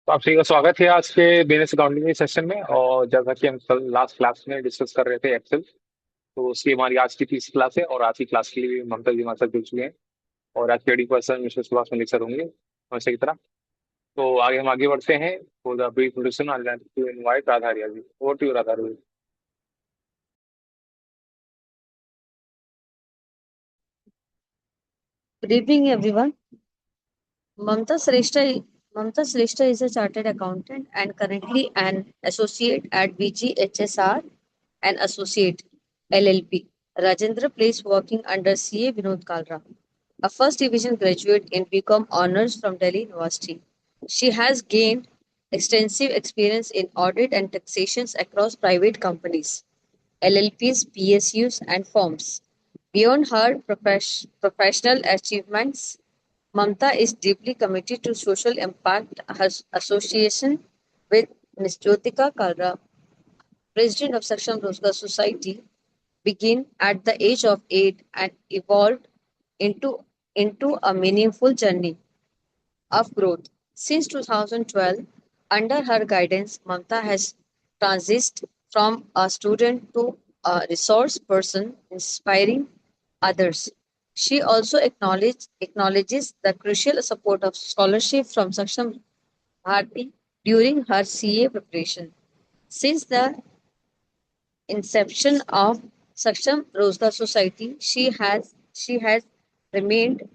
तो आप सभी का स्वागत है आज के बिजनेस अकाउंटिंग के सेशन में। और जैसा कि हम कल लास्ट क्लास में डिस्कस कर रहे थे एक्सेल, तो उसकी हमारी आज की तीसरी क्लास है और आज की क्लास के लिए भी ममता जी हमारे साथ जुड़ चुके हैं। और आज के person mister Subhash Malik sir होंगे हमेशा की तरह। तो आगे हम आगे बढ़ते हैं। For the brief introduction I like to invite Radharia ji. Over to you Radharia ji. Good evening, everyone. Mamta Shrestha, Mamta Shrestha is a chartered accountant and currently an associate at VGHSR and associate LLP. Rajendra Place working under CA Vinod Kalra, a first division graduate in BCom honors from Delhi University. She has gained extensive experience in audit and taxations across private companies, LLPs, PSUs, and firms. Beyond her professional achievements, Mamta is deeply committed to social impact. Her association with Ms. Jyotika Kalra, president of Saksham Rozgar Society, began at the age of 8 and evolved into a meaningful journey of growth. Since 2012, under her guidance, Mamta has transitioned from a student to a resource person, inspiring others. She also acknowledges the crucial support of scholarship from Saksham Bharti during her CA preparation. Since the inception of Saksham Rozgar Society, she has remained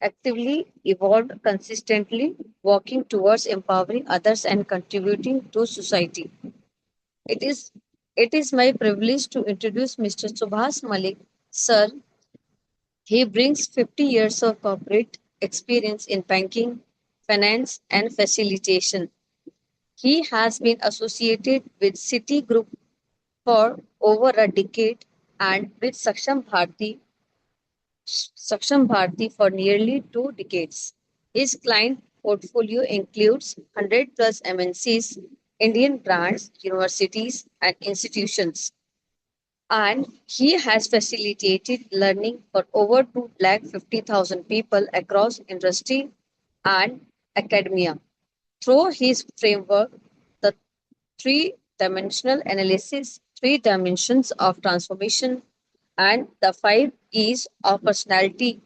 actively evolved consistently, working towards empowering others and contributing to society. It is it is my privilege to introduce Mr. Subhas Malik, sir. He brings 50 years of corporate experience in banking, finance, and facilitation. He has been associated with Citigroup for over a decade and with Saksham Bharti for nearly 2 decades. His client portfolio includes 100 plus MNCs, Indian brands, universities, and institutions, and he has facilitated learning for over 250,000 people across industry and academia. Through his framework, the three dimensions of transformation, and the 5 E's of personality,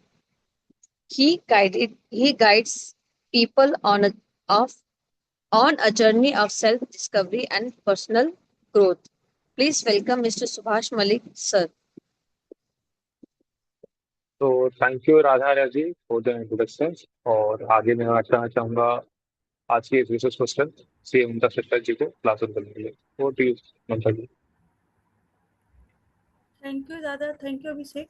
he guides people of, on a journey of self discovery and personal growth. Please welcome Mr. Subhash Malik, sir. तो thank you Radharia ji for the introduction. और आगे मैं आना चाहूंगा आज की इस विशेष question सी ममता शेट्टी जी को क्लास करने के लिए। Over to you Mamata ji. Thank you दादा, thank you Abhishek.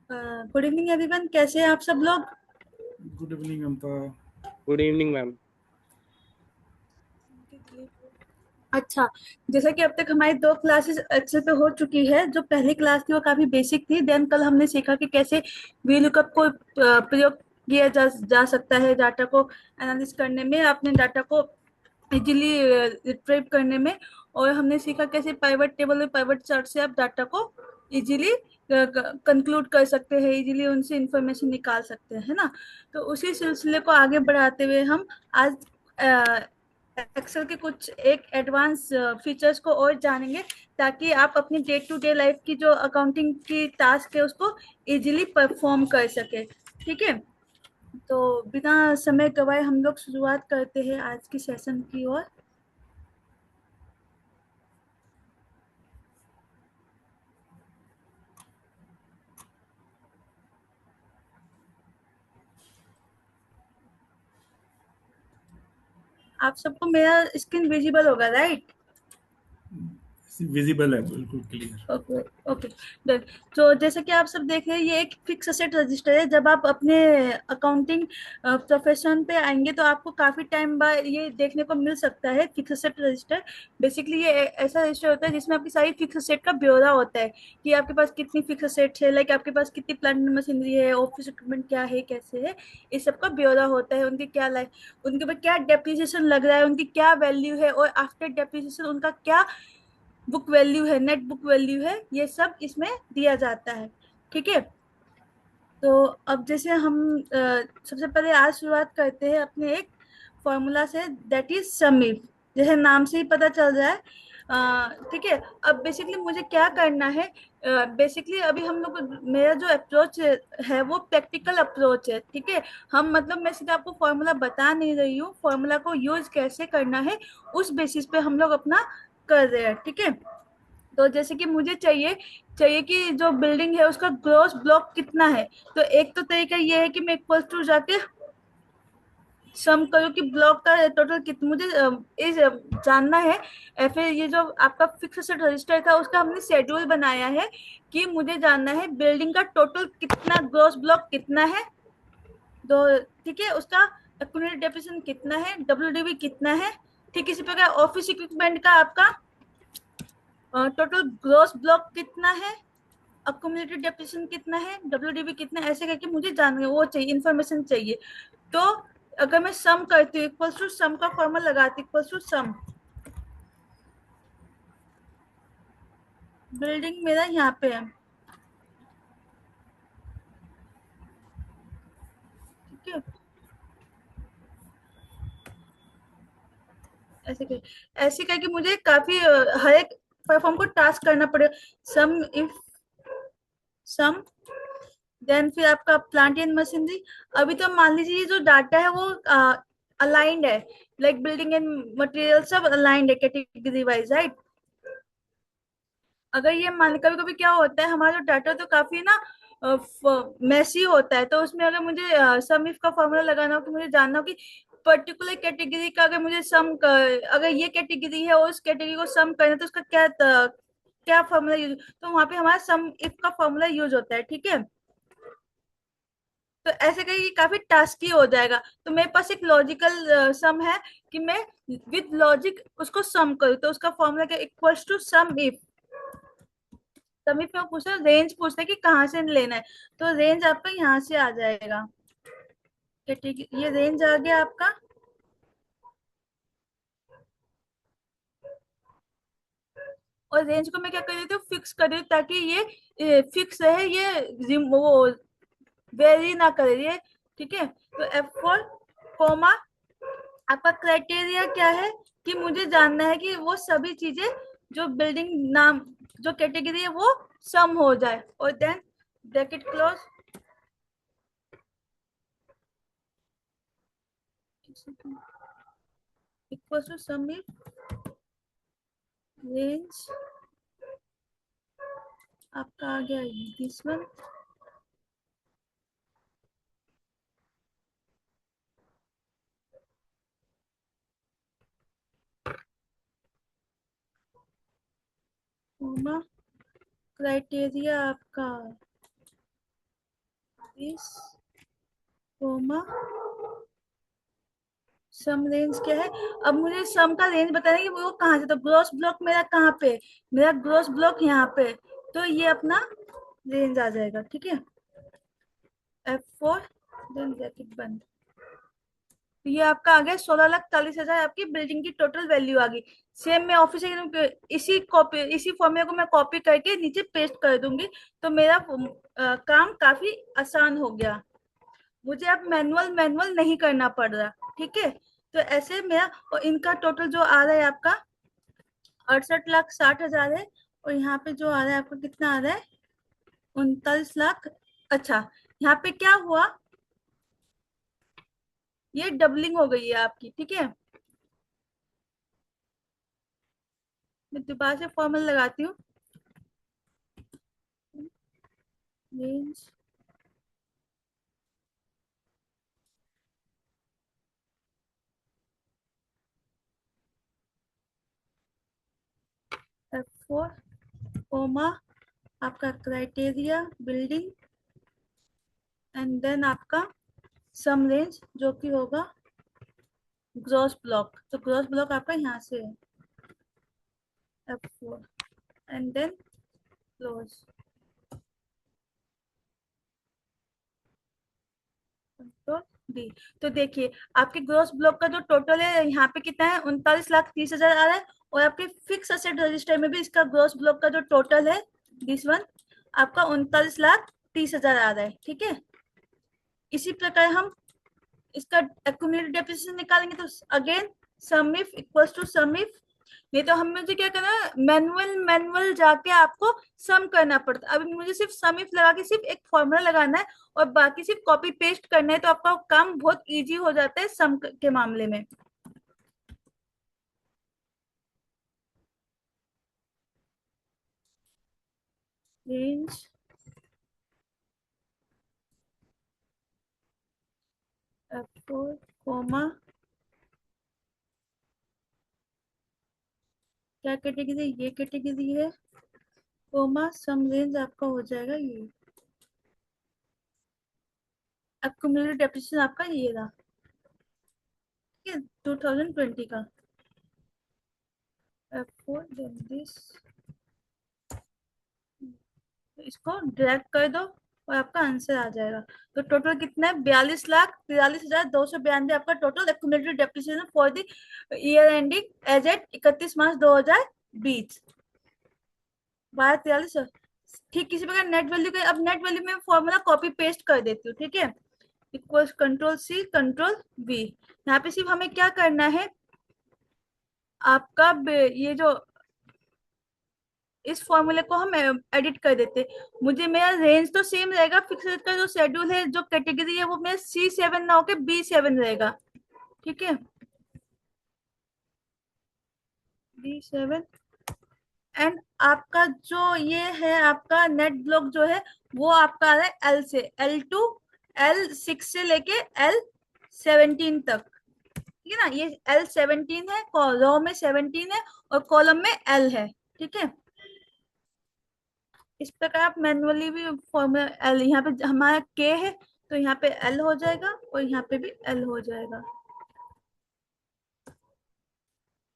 Good evening everyone, कैसे हैं आप सब लोग? Good evening Amata. Good evening ma'am. अच्छा, जैसा कि अब तक हमारी 2 क्लासेस एक्सेल पे हो चुकी है। जो पहली क्लास थी वो काफी बेसिक थी। देन कल हमने सीखा कि कैसे वीलुकअप को प्रयोग किया जा सकता है डाटा को एनालिसिस करने में, अपने डाटा को इजीली रिट्रीव करने में। और हमने सीखा कैसे पाइवट टेबल और पाइवट चार्ट से आप डाटा को इजीली कंक्लूड कर सकते हैं, इजीली उनसे इंफॉर्मेशन निकाल सकते हैं, है ना। तो उसी सिलसिले को आगे बढ़ाते हुए हम आज एक्सेल के कुछ एक एडवांस फीचर्स को और जानेंगे, ताकि आप अपनी डे टू डे लाइफ की जो अकाउंटिंग की टास्क है उसको इजीली परफॉर्म कर सके। ठीक है, तो बिना समय गवाए हम लोग शुरुआत करते हैं आज की सेशन की ओर। आप सबको मेरा स्क्रीन विजिबल होगा, राइट? विजिबल है, बिल्कुल क्लियर। Okay okay done. तो जैसे कि आप सब देख रहे हैं, ये एक फिक्स असेट रजिस्टर है। जब आप अपने अकाउंटिंग प्रोफेशन पे आएंगे तो आपको काफी टाइम बाद ये देखने को मिल सकता है फिक्स असेट रजिस्टर। बेसिकली ये ऐसा रजिस्टर होता है जिसमें आपकी सारी फिक्स असेट का ब्यौरा होता है कि आपके पास कितनी फिक्स असेट है, लाइक आपके पास कितनी प्लांट मशीनरी है, ऑफिस इक्विपमेंट क्या है, कैसे है, इस सब का ब्यौरा होता है। उनके क्या उनके ऊपर क्या डेप्रिसिएशन लग रहा है, उनकी क्या वैल्यू है, और आफ्टर डेप्रिसिएशन उनका क्या बुक वैल्यू है, नेट बुक वैल्यू है, ये सब इसमें दिया जाता है। ठीक है, तो अब जैसे हम सबसे पहले आज शुरुआत करते हैं अपने एक फॉर्मूला से, दैट इज सम इफ, जैसे नाम से ही पता चल रहा है। ठीक है, अब बेसिकली मुझे क्या करना है, बेसिकली अभी हम लोग, मेरा जो अप्रोच है वो प्रैक्टिकल अप्रोच है। ठीक है, हम मतलब मैं सीधा आपको फॉर्मूला बता नहीं रही हूँ, फॉर्मूला को यूज कैसे करना है उस बेसिस पे हम लोग अपना कर रहे हैं। ठीक है, तो जैसे कि मुझे चाहिए चाहिए कि जो बिल्डिंग है उसका ग्रॉस ब्लॉक कितना है। तो एक तो तरीका ये है कि मैं इक्वल टू जाके सम करूँ कि ब्लॉक का टोटल कितना मुझे इस जानना है। फिर ये जो आपका फिक्स असेट रजिस्टर था उसका हमने शेड्यूल बनाया है कि मुझे जानना है बिल्डिंग का टोटल कितना, ग्रॉस ब्लॉक कितना है, तो ठीक है, उसका एक्यूमुलेटेड डेप्रिसिएशन कितना है, डब्ल्यूडीबी कितना है। ठीक इसी प्रकार ऑफिस इक्विपमेंट का आपका टोटल ग्रॉस ब्लॉक कितना है, अक्यूमुलेटेड डेप्रिसिएशन कितना है, डब्ल्यूडीबी कितना है, ऐसे करके मुझे जानना, वो चाहिए, इन्फॉर्मेशन चाहिए। तो अगर मैं सम करती हूँ, इक्वल्स टू सम का फॉर्मूला लगाती हूँ, इक्वल्स टू सम, बिल्डिंग मेरा यहाँ पे है। ठीक है, ऐसे करके मुझे काफी हर एक परफॉर्म को टास्क करना पड़ेगा। सम इफ सम, देन फिर आपका प्लांट एंड मशीनरी। अभी तो मान लीजिए ये जो डाटा है वो अलाइंड है, लाइक बिल्डिंग एंड मटेरियल सब अलाइंड है कैटेगरी वाइज, राइट। अगर ये मान, कभी कभी क्या होता है हमारा जो डाटा तो काफी ना मैसी होता है, तो उसमें अगर मुझे सम इफ का फॉर्मूला लगाना हो कि मुझे जानना हो कि पर्टिकुलर कैटेगरी का, अगर मुझे अगर ये कैटेगरी है और उस कैटेगरी को सम करना है तो उसका क्या फॉर्मूला यूज, तो वहां पे हमारा सम इफ का फॉर्मूला यूज होता है। ठीक है, तो ऐसे कहीं काफी टास्की हो जाएगा। तो मेरे पास एक लॉजिकल सम है कि मैं विद लॉजिक उसको सम करूँ, तो उसका फॉर्मूला क्या, equals to sum if. Sum if में पूछा, रेंज पूछता है कि कहाँ से लेना है, तो रेंज आपका यहाँ से आ जाएगा। ठीक है, ये रेंज आ गया आपका। और रेंज को मैं क्या कर देती हूँ, फिक्स कर देती हूँ, ताकि ये फिक्स रहे, ये वो वेरी ना करे ये। ठीक है, तो F4 कोमा, आपका क्राइटेरिया क्या है कि मुझे जानना है कि वो सभी चीजें जो बिल्डिंग नाम, जो कैटेगरी है वो सम हो जाए, और then bracket close, equal to sum range आपका आ गया दिस वन। क्राइटेरिया आपका इस कोमा, सम रेंज क्या है। अब मुझे सम का रेंज बताना है कि वो कहाँ से, तो ग्रॉस ब्लॉक मेरा कहाँ पे, मेरा ग्रॉस ब्लॉक यहाँ पे, तो ये अपना रेंज आ जाएगा। ठीक है, F4 देन ब्रैकेट बंद। तो ये आपका आ गया 16,40,000, आपकी बिल्डिंग की टोटल वैल्यू आ गई। सेम मैं ऑफिस इसी फॉर्मूले को मैं कॉपी करके नीचे पेस्ट कर दूंगी, तो मेरा काम काफी आसान हो गया, मुझे अब मैनुअल मैनुअल नहीं करना पड़ रहा। ठीक है, तो ऐसे मेरा, और इनका टोटल जो आ रहा है आपका 68,60,000 है, और यहाँ पे जो आ रहा है आपका कितना आ रहा है, 39 लाख। अच्छा, यहाँ पे क्या हुआ, ये डबलिंग हो गई है आपकी। ठीक है, मैं दोबारा से फॉर्मूला लगाती हूँ, रेंज F4 कोमा, आपका क्राइटेरिया बिल्डिंग, एंड देन आपका सम रेंज जो कि होगा ग्रॉस ब्लॉक, तो ग्रॉस ब्लॉक आपका यहाँ से है F4 and then close, control D. तो देखिए आपके ग्रॉस ब्लॉक का जो टोटल है यहाँ पे कितना है, 39,30,000 आ रहा है, और आपके फिक्स असेट रजिस्टर में भी इसका ग्रॉस ब्लॉक का जो टोटल है दिस वन, आपका 39,30,000 आ रहा है। ठीक है, इसी प्रकार हम इसका एक्यूमुलेटेड डेप्रिसिएशन निकालेंगे तो again sum if equals to sum if. नहीं तो हमें मुझे क्या करना है, मैनुअल जाके आपको सम करना पड़ता है। अभी मुझे सिर्फ सम इफ लगा के सिर्फ एक फॉर्मूला लगाना है और बाकी सिर्फ कॉपी पेस्ट करना है, तो आपका काम बहुत इजी हो जाता है सम के मामले में। रेंज F4 कोमा क्या कैटेगरी, ये कैटेगरी है, कोमा सम रेंज आपका हो जाएगा ये। एक्यूमुलेटेड डेप्रिसिएशन आपका ये रहा, ठीक है, 2020 का। F4 then this, इसको ड्रैग कर दो और आपका आंसर आ जाएगा। तो टोटल कितना है, 42,43,292 आपका total accumulated depreciation for the year ending as at 31 March 2020। 42,43। ठीक किसी प्रकार नेट वैल्यू का, अब नेट वैल्यू में फॉर्मूला कॉपी पेस्ट कर देती हूँ, ठीक है, equals control C control V. यहाँ पे सिर्फ हमें क्या करना है, आपका ये जो इस फॉर्मूले को हम एडिट कर देते। मुझे मेरा रेंज तो सेम रहेगा, फिक्स का जो शेड्यूल है, जो कैटेगरी है वो मेरा C7 ना होकर B7 रहेगा, ठीक है, B7। एंड आपका जो ये है, आपका नेट ब्लॉक जो है वो आपका आ रहा है L से L2 L6 से लेके L17 तक, ठीक है ना। ये L17 है, रो में 17 है और कॉलम में L है, ठीक है। इस प्रकार आप मैनुअली भी फॉर्मूला L, यहाँ पे हमारा K है तो यहाँ पे L हो जाएगा और यहाँ पे भी L हो जाएगा।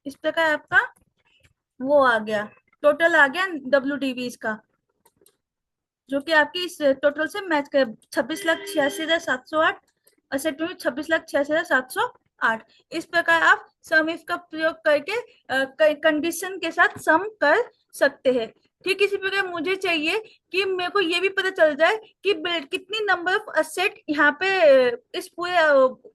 इस प्रकार आपका वो आ गया, टोटल आ गया WDV का, जो कि आपकी इस टोटल से मैच कर 26,86,708 असेट में 26,86,708। इस प्रकार आप सम इफ का प्रयोग करके कंडीशन के साथ सम कर सकते हैं। ठीक इसी प्रकार मुझे चाहिए कि मेरे को ये भी पता चल जाए कि कितनी नंबर ऑफ असेट यहाँ पे इस पूरे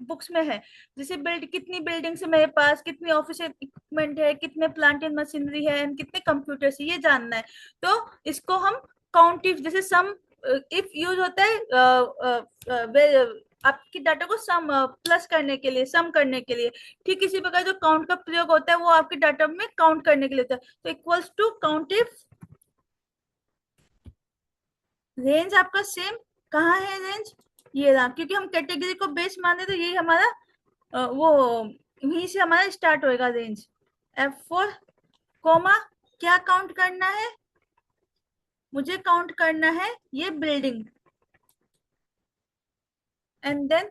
बुक्स में है। जैसे कितनी बिल्डिंग्स है मेरे पास, कितनी ऑफिस इक्विपमेंट है, कितने प्लांट एंड मशीनरी है, कितने कंप्यूटर्स है, ये जानना है। तो इसको हम काउंट इफ, जैसे सम इफ यूज होता है आपकी डाटा को सम प्लस करने के लिए, सम करने के लिए। ठीक इसी प्रकार जो काउंट का प्रयोग होता है वो आपके डाटा में काउंट करने के लिए होता है। तो equals to count if range आपका सेम कहाँ है, रेंज ये रहा, क्योंकि हम कैटेगरी को बेस माने तो यही हमारा वो यहीं से हमारा स्टार्ट होएगा रेंज। F4 कोमा क्या काउंट करना है, मुझे काउंट करना है ये बिल्डिंग एंड देन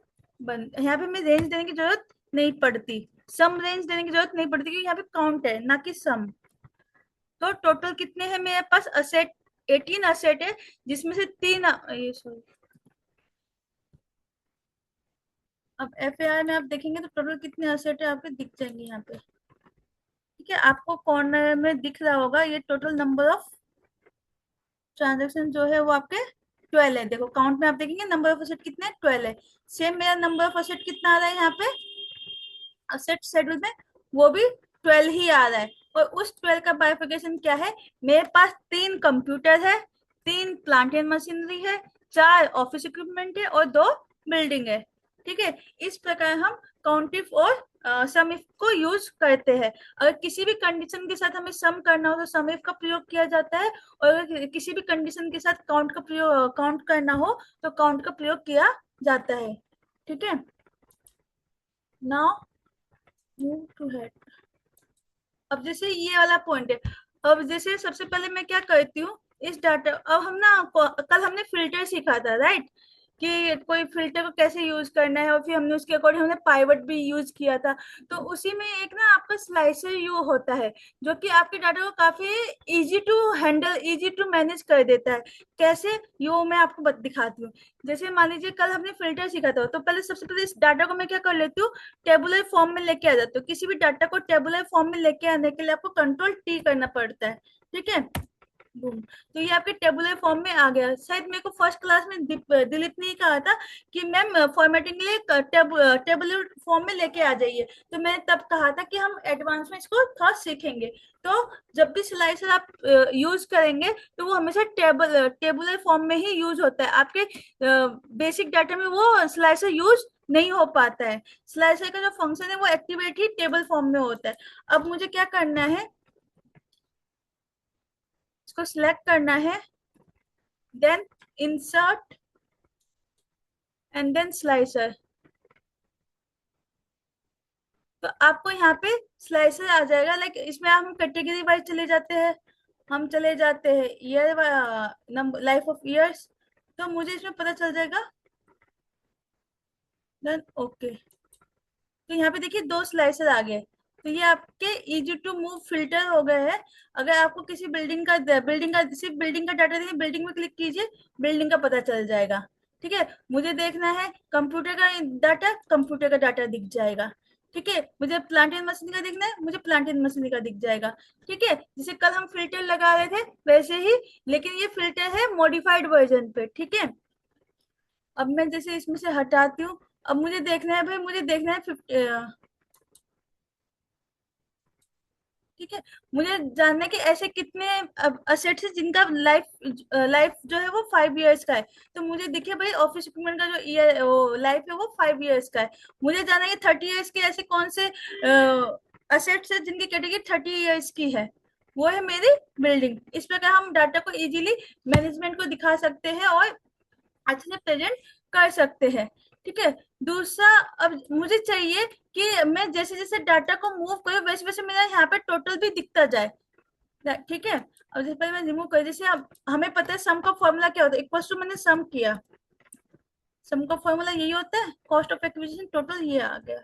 यहाँ पे मैं रेंज देने की जरूरत नहीं पड़ती, सम रेंज देने की जरूरत नहीं पड़ती क्योंकि यहाँ पे काउंट है ना कि सम। तो टोटल कितने हैं मेरे पास असेट, 18 असेट है, जिसमें से 3 ये सॉरी, अब FAR में आप देखेंगे तो टोटल कितने असेट है आपके दिख जाएंगे यहाँ पे, ठीक है। आपको कॉर्नर में दिख रहा होगा ये टोटल नंबर ऑफ ट्रांजेक्शन जो है वो आपके 12 है। देखो काउंट में आप देखेंगे नंबर ऑफ असेट कितने 12 है। सेम मेरा नंबर ऑफ असेट कितना आ रहा है यहाँ पे असेट शेड्यूल में, वो भी 12 ही आ रहा है। और उस 12 का बाइफिकेशन क्या है, मेरे पास 3 कंप्यूटर है, 3 प्लांट एंड मशीनरी है, 4 ऑफिस इक्विपमेंट है और 2 बिल्डिंग है, ठीक है। इस प्रकार हम काउंट इफ और सम इफ को यूज करते हैं। अगर किसी भी कंडीशन के साथ हमें सम करना हो तो सम इफ का प्रयोग किया जाता है, और अगर किसी भी कंडीशन के साथ काउंट का प्रयोग काउंट करना हो तो काउंट का प्रयोग किया जाता है, ठीक है। Now move to head. अब जैसे ये वाला पॉइंट है, अब जैसे सबसे पहले मैं क्या करती हूँ इस डाटा, अब हम ना कल हमने फिल्टर सीखा था राइट, कि कोई फिल्टर को कैसे यूज करना है, और फिर हमने उसके अकॉर्डिंग हमने पाइवट भी यूज किया था। तो उसी में एक ना आपका स्लाइसर यू होता है जो कि आपके डाटा को काफी easy to handle, easy to manage कर देता है। कैसे, यो मैं आपको दिखाती हूँ। जैसे मान लीजिए कल हमने फिल्टर सीखा था, तो पहले सबसे पहले इस डाटा को मैं क्या कर लेती हूँ, टेबुलर फॉर्म में लेके आ जाती हूँ। किसी भी डाटा को टेबुलर फॉर्म में लेके आने के लिए आपको कंट्रोल T करना पड़ता है, ठीक है। बूम। तो ये आपके टेबुलर फॉर्म में आ गया। शायद मेरे को फर्स्ट क्लास में दिलीप ने ही कहा था कि मैम फॉर्मेटिंग के लिए टेबुलर फॉर्म में लेके आ जाइए, तो मैंने तब कहा था कि हम एडवांस में इसको थोड़ा सीखेंगे। तो जब भी स्लाइसर आप यूज करेंगे तो वो हमेशा टेबुलर फॉर्म में ही यूज होता है। आपके बेसिक डाटा में वो स्लाइसर यूज नहीं हो पाता है। स्लाइसर का जो फंक्शन है वो एक्टिवेट ही टेबल फॉर्म में होता है। अब मुझे क्या करना है, इसको सिलेक्ट करना है, then insert and then slicer. तो आपको यहाँ पे स्लाइसर आ जाएगा। लाइक इसमें हम कैटेगरी वाइज चले जाते हैं, हम चले जाते हैं year number life of years, तो मुझे इसमें पता चल जाएगा। देन ओके, तो यहाँ पे देखिए 2 स्लाइसर आ गए। तो ये आपके इजी टू मूव फिल्टर हो गए हैं। अगर आपको किसी बिल्डिंग का सिर्फ बिल्डिंग का डाटा देखिए, बिल्डिंग में क्लिक कीजिए, बिल्डिंग का पता चल जाएगा। ठीक है, मुझे देखना है कंप्यूटर का डाटा, कंप्यूटर का डाटा दिख जाएगा। ठीक है, मुझे प्लांट एंड मशीन का देखना है, मुझे प्लांट एंड मशीन का दिख जाएगा। ठीक है, जैसे कल हम फिल्टर लगा रहे थे वैसे ही, लेकिन ये फिल्टर है मॉडिफाइड वर्जन पे। ठीक है, अब मैं जैसे इसमें से हटाती हूँ, अब मुझे देखना है भाई, मुझे देखना है 50। ठीक है, मुझे जानना है कि ऐसे कितने असेट्स है जिनका लाइफ लाइफ जो है वो 5 इयर्स का है। तो मुझे देखिए भाई ऑफिस इक्विपमेंट का जो ईयर वो लाइफ है वो 5 इयर्स का है। मुझे जानना है कि 30 इयर्स के ऐसे कौन से असेट्स है जिनकी कैटेगरी 30 इयर्स की है, वो है मेरी बिल्डिंग। इस प्रकार हम डाटा को इजीली मैनेजमेंट को दिखा सकते हैं और अच्छे से प्रेजेंट कर सकते हैं। ठीक है, दूसरा, अब मुझे चाहिए कि मैं जैसे जैसे डाटा को मूव करूँ वैसे वैसे मेरा यहाँ पे टोटल भी दिखता जाए। ठीक है, अब जैसे पहले मैं रिमूव कर, जैसे हमें पता है सम का फॉर्मूला क्या होता है, इक्वल टू मैंने सम किया, सम का फॉर्मूला यही होता है, कॉस्ट ऑफ एक्विजिशन टोटल ये आ गया।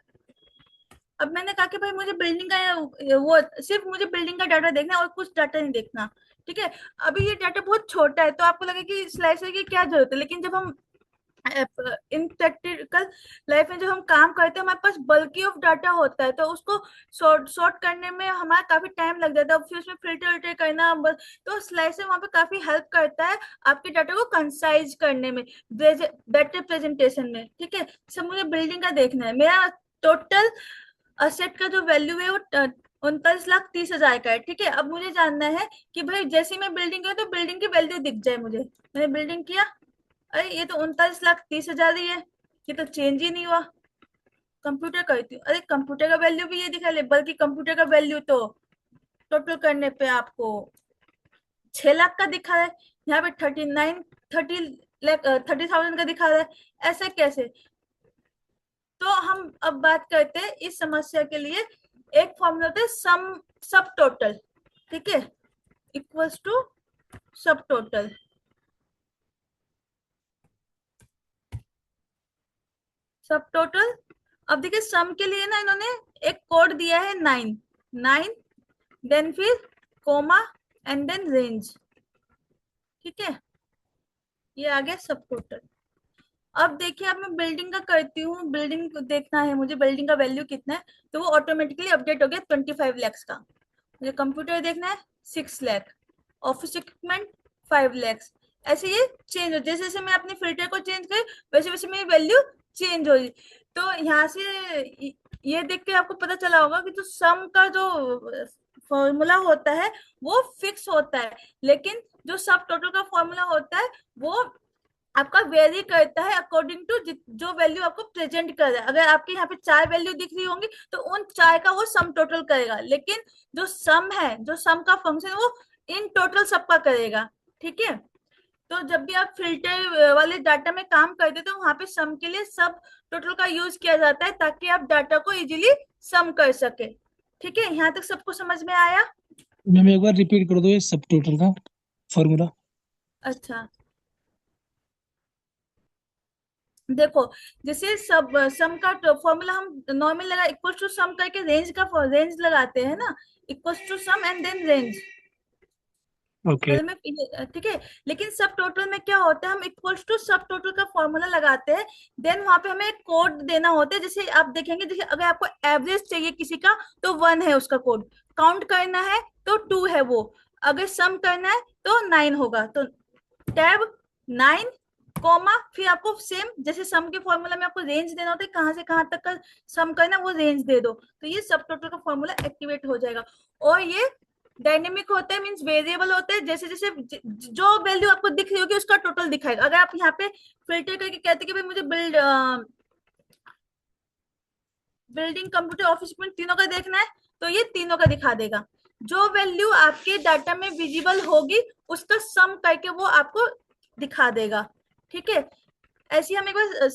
अब मैंने कहा कि भाई मुझे बिल्डिंग का वो सिर्फ मुझे बिल्डिंग का डाटा देखना है और कुछ डाटा नहीं देखना। ठीक है, अभी ये डाटा बहुत छोटा है तो आपको लगे कि स्लाइसर की क्या जरूरत है, लेकिन जब हम इन प्रैक्टिकल लाइफ में जब हम काम करते हैं हमारे पास बल्कि ऑफ डाटा होता है, तो उसको सॉर्ट करने में हमारा काफी टाइम लग जाता है, फिर उसमें फिल्टर विल्टर करना, तो स्लाइसर वहां पे काफी हेल्प करता है आपके डाटा को कंसाइज करने में, बेटर प्रेजेंटेशन में। ठीक है, सब मुझे बिल्डिंग का देखना है, मेरा टोटल असेट का जो वैल्यू है वो 39,30,000 का है। ठीक है, अब मुझे जानना है कि भाई जैसे मैं बिल्डिंग करूँ तो बिल्डिंग की वैल्यू दिख जाए मुझे। मैंने बिल्डिंग किया, अरे ये तो 39,30,000 ही है, ये तो चेंज ही नहीं हुआ। कंप्यूटर करती हूँ, अरे कंप्यूटर का वैल्यू भी ये दिखा ले, बल्कि कंप्यूटर का वैल्यू तो टोटल करने पे आपको 6 लाख का दिखा रहा है, यहाँ पे 30,000 का दिखा रहा है, ऐसा कैसे? तो हम अब बात करते हैं इस समस्या के लिए एक फॉर्मूला होता है सम सब टोटल। ठीक है, इक्वल्स टू सब टोटल। सब टोटल, अब देखिए सम के लिए ना इन्होंने एक कोड दिया है 9 देन फिर कोमा एंड देन रेंज। ठीक है, ये आ गया सब टोटल। अब देखिए अब मैं बिल्डिंग का करती हूँ, बिल्डिंग देखना है मुझे, बिल्डिंग का वैल्यू कितना है, तो वो ऑटोमेटिकली अपडेट हो गया 25 लाख का। मुझे कंप्यूटर देखना है 6 लाख, ऑफिस इक्विपमेंट 5 लाख। ऐसे ये चेंज हो, जैसे जैसे मैं अपने फिल्टर को चेंज कर वैसे वैसे मेरी वैल्यू चेंज हो रही। तो यहाँ से ये देख के आपको पता चला होगा कि जो सम का जो फॉर्मूला होता है वो फिक्स होता है, लेकिन जो सब टोटल का फॉर्मूला होता है वो आपका वेरी करता है अकॉर्डिंग टू जो वैल्यू आपको प्रेजेंट कर रहा है। अगर आपके यहाँ पे 4 वैल्यू दिख रही होंगी तो उन 4 का वो सम टोटल करेगा, लेकिन जो सम है, जो सम का फंक्शन है वो इन टोटल सबका करेगा। ठीक है, तो जब भी आप फिल्टर वाले डाटा में काम करते तो वहां पे सम के लिए सब टोटल का यूज किया जाता है ताकि आप डाटा को इजीली सम कर सके। ठीक है, यहाँ तक सबको समझ में आया? मैम एक बार रिपीट कर दो ये सब टोटल का फॉर्मूला। अच्छा, देखो जैसे सब सम का फॉर्मूला हम नॉर्मल लगा इक्वल टू सम करके रेंज का रेंज लगाते हैं ना, equal to sum and then range. Okay में ठीक है, लेकिन सब टोटल में क्या होता है, हम इक्वल्स टू सब टोटल का फॉर्मूला लगाते हैं, देन वहां पे हमें एक कोड देना होता है। जैसे आप देखेंगे, जैसे अगर आपको एवरेज चाहिए किसी का तो 1 है उसका कोड, काउंट करना है तो 2 है वो, अगर सम करना है तो 9 होगा, तो टैब 9 कोमा, फिर आपको सेम जैसे सम के फॉर्मूला में आपको रेंज देना होता है कहां से कहां तक का सम करना, वो रेंज दे दो, तो ये सब टोटल का फॉर्मूला एक्टिवेट हो जाएगा। और ये डायनेमिक होता है, मींस वेरिएबल होता है, जैसे जैसे जो वैल्यू आपको दिख रही होगी उसका टोटल दिखाएगा। अगर आप यहाँ पे फिल्टर करके कहते कि भाई मुझे बिल्डिंग कंप्यूटर ऑफिस में तीनों का देखना है, तो ये तीनों का दिखा देगा। जो वैल्यू आपके डाटा में विजिबल होगी उसका सम करके वो आपको दिखा देगा। ठीक है, ऐसे हम एक बार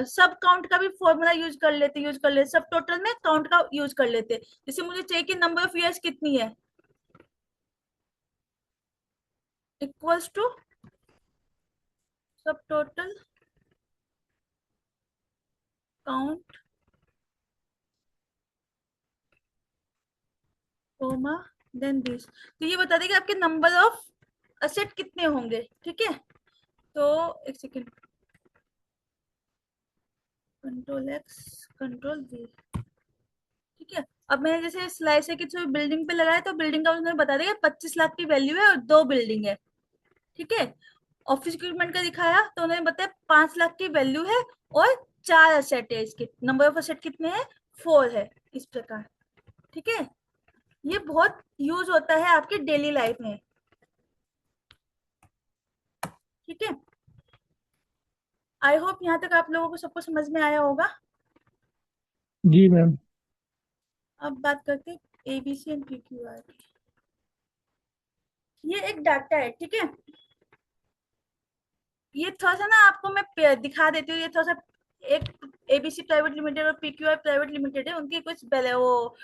सब काउंट का भी फॉर्मूला यूज कर लेते सब टोटल में काउंट का यूज कर लेते। जैसे मुझे चाहिए कि नंबर ऑफ ईयर्स कितनी है, equals to subtotal count comma then this, तो ये बता देगा आपके नंबर ऑफ असेट कितने होंगे। ठीक है, तो एक second, control x control we. ठीक है, अब मैंने जैसे स्लाइसर के थ्रू बिल्डिंग पे लगाया, तो बिल्डिंग का उन्होंने बता देगा 25 लाख की वैल्यू है और 2 बिल्डिंग है। ठीक है, ऑफिस इक्विपमेंट का दिखाया तो उन्होंने बताया 5 लाख की वैल्यू है और 4 असेट है, इसके नंबर ऑफ असेट कितने हैं, 4 है, इस प्रकार। ठीक है, ये बहुत यूज होता है आपके डेली लाइफ में। ठीक है, आई होप यहाँ तक आप लोगों को सबको समझ में आया होगा। जी मैम। अब बात करते हैं एबीसी एंड पीक्यूआर। ये एक डाटा है। ठीक है, ये थोड़ा सा ना आपको मैं दिखा देती हूँ। ये थोड़ा सा, एक एबीसी प्राइवेट लिमिटेड और पीक्यूआर प्राइवेट लिमिटेड है, उनकी कुछ पहले वो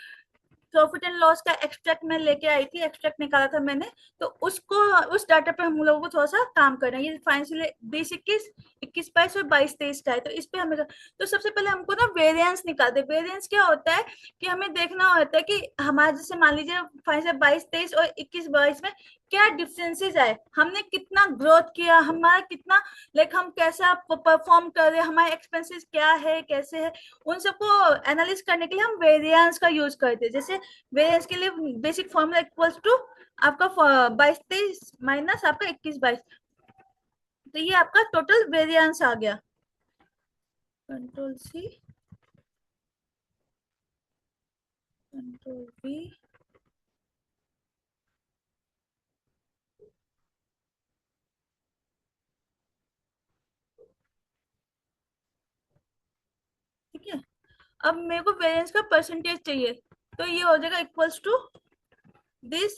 प्रॉफिट एंड लॉस का एक्सट्रैक्ट मैं लेके आई थी, एक्सट्रैक्ट निकाला था मैंने, तो उसको उस डाटा पे हम लोगों को थोड़ा सा काम करना है। ये फाइनेंशियल 2021, 21-22 और 22-23 का है, तो इस पे हमें, तो सबसे पहले हमको ना वेरिएंस निकालते हैं। वेरिएंस क्या होता है कि हमें देखना होता है कि हमारा, जैसे मान लीजिए फाइनेंशियल 22-23 और 21-22 में क्या डिफरेंसेस आए, हमने कितना ग्रोथ किया, हमारा कितना लाइक हम कैसा परफॉर्म कर रहे हैं, हमारे एक्सपेंसेस क्या है, कैसे है, उन सबको एनालिस करने के लिए हम वेरिएंस का यूज करते हैं। जैसे वेरिएंस के लिए बेसिक फॉर्मूला इक्वल्स टू आपका 22-23 माइनस आपका 21-22, तो ये आपका टोटल वेरिएंस आ गया। कंट्रोल सी कंट्रोल वी, ठीक है। अब मेरे को वेरिएंस का परसेंटेज चाहिए, तो ये हो जाएगा equals to this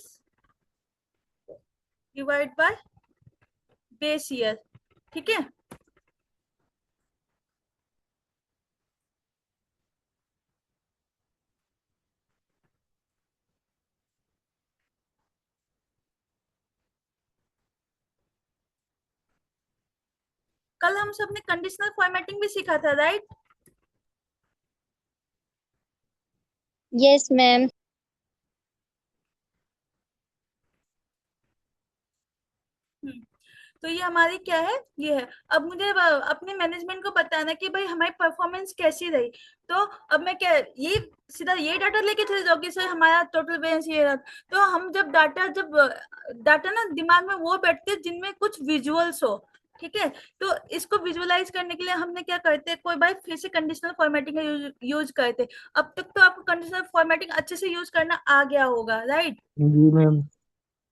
divide by base year. ठीक है, कल हम सब ने कंडीशनल फॉर्मेटिंग भी सीखा था, राइट? Yes ma'am. तो ये हमारी क्या है, ये है। अब मुझे अपने मैनेजमेंट को बताना कि भाई हमारी परफॉर्मेंस कैसी रही, तो अब मैं क्या, ये सीधा ये डाटा लेके चले जाओगे सर हमारा टोटल वेरिएंस ये रहा, तो हम जब डाटा ना दिमाग में वो बैठते हैं जिनमें कुछ विजुअल्स हो। ठीक है, तो इसको विजुअलाइज करने के लिए हमने क्या करते हैं, कोई भाई फिर से कंडीशनल फॉर्मेटिंग का यूज करते। अब तक तो आपको कंडीशनल फॉर्मेटिंग अच्छे से यूज करना आ गया होगा, राइट? जी मैम।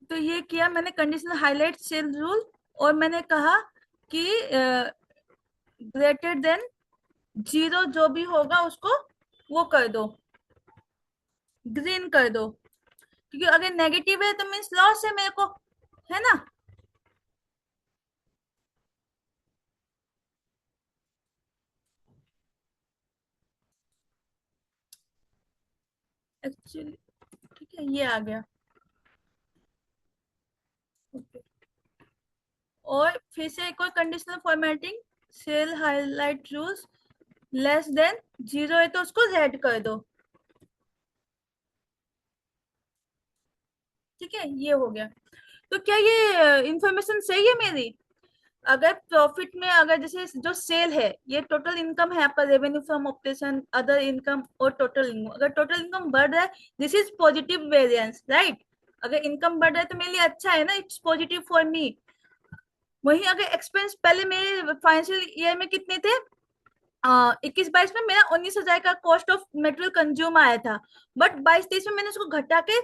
तो ये किया मैंने कंडीशनल हाईलाइट सेल रूल, और मैंने कहा कि ग्रेटर देन 0 जो भी होगा उसको वो कर दो, ग्रीन कर दो, क्योंकि अगर नेगेटिव है तो मीन्स लॉस है मेरे को, है ना? एक्चुअली ठीक है, ये आ गया। ओके, और फिर से एक और conditional formatting, cell highlight rules less than 0 है तो उसको रेड कर दो। ठीक है, ये हो गया। तो क्या ये इंफॉर्मेशन सही है मेरी? अगर प्रॉफिट में, अगर जैसे जो सेल है ये टोटल इनकम है आपका, revenue from operation, other income और टोटल इनकम, अगर टोटल इनकम बढ़ रहा है this is positive variance, right? अगर इनकम बढ़ रहा है तो मेरे लिए अच्छा है ना, इट्स पॉजिटिव फॉर मी। वहीं अगर एक्सपेंस पहले मेरे फाइनेंशियल ईयर में कितने थे, 21-22 में मेरा 19,000 का कॉस्ट ऑफ मटेरियल कंज्यूम आया था, बट 22-23 में मैंने उसको घटा के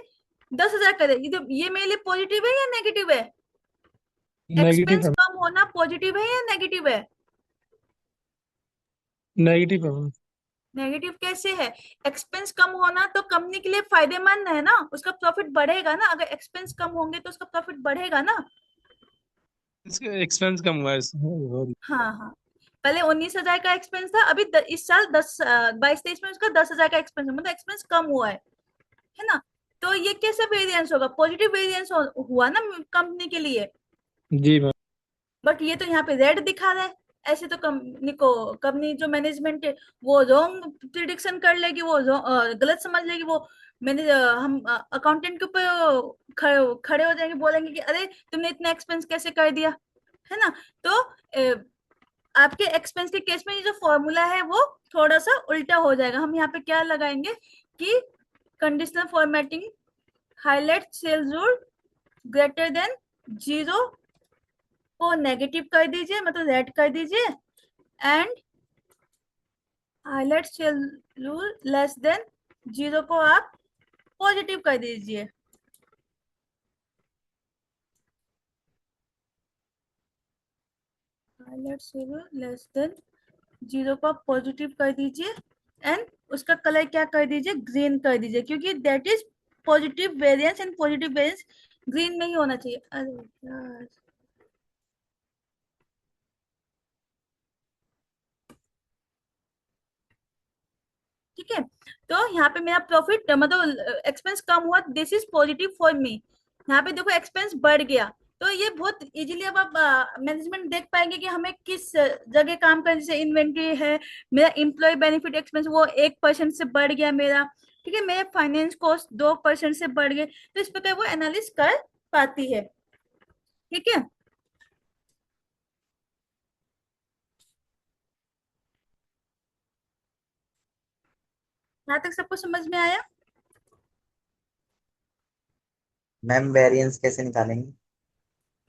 10,000 कर दिया। ये मेरे लिए पॉजिटिव है या नेगेटिव है? नेगेटिव एक्सपेंस है, कम होना पॉजिटिव है या नेगेटिव है? नेगेटिव है मैम। नेगेटिव कैसे है? एक्सपेंस कम होना तो कंपनी के लिए फायदेमंद है ना, उसका प्रॉफिट बढ़ेगा ना, अगर एक्सपेंस कम होंगे तो उसका प्रॉफिट बढ़ेगा ना। इसका एक्सपेंस कम हुआ है हाँ हाँ, पहले 19,000 का एक्सपेंस था, अभी इस साल 22-23 में उसका 10,000 का एक्सपेंस है, मतलब एक्सपेंस कम हुआ है ना। तो ये कैसा वेरिएंस होगा? पॉजिटिव वेरिएंस हुआ ना कंपनी के लिए। जी मैम। बट ये तो यहाँ पे रेड दिखा रहा है। ऐसे तो कंपनी जो मैनेजमेंट है वो रॉन्ग प्रिडिक्शन कर लेगी, वो गलत समझ लेगी, वो मैंने हम अकाउंटेंट के ऊपर खड़े हो जाएंगे, बोलेंगे कि अरे तुमने इतना एक्सपेंस कैसे कर दिया, है ना। तो आपके एक्सपेंस के केस में ये जो फॉर्मूला है वो थोड़ा सा उल्टा हो जाएगा। हम यहाँ पे क्या लगाएंगे कि conditional formatting highlight cells rule greater than 0 को नेगेटिव कर दीजिए, मतलब रेड कर दीजिए, and highlight cell rule less than 0 को आप पॉजिटिव कर दीजिए। Highlight cell rule less than 0 को आप पॉजिटिव कर दीजिए, एंड उसका कलर क्या कर दीजिए, ग्रीन कर दीजिए, क्योंकि that is positive variance, and positive variance green में ही होना चाहिए। अरे यार, ठीक है। तो यहाँ पे मेरा प्रॉफिट मतलब एक्सपेंस कम हुआ, this is positive for me. यहाँ पे देखो एक्सपेंस बढ़ गया, तो ये बहुत इजीली अब आप मैनेजमेंट देख पाएंगे कि हमें किस जगह काम करने से इन्वेंट्री है, मेरा एम्प्लॉय बेनिफिट एक्सपेंस वो 1% से बढ़ गया मेरा, ठीक है, मेरे फाइनेंस कॉस्ट 2% से बढ़ गए, तो इस प्रकार वो एनालिस कर पाती है, ठीक है। यहाँ तक सबको समझ में आया? मैम वेरिएंस कैसे निकालेंगे?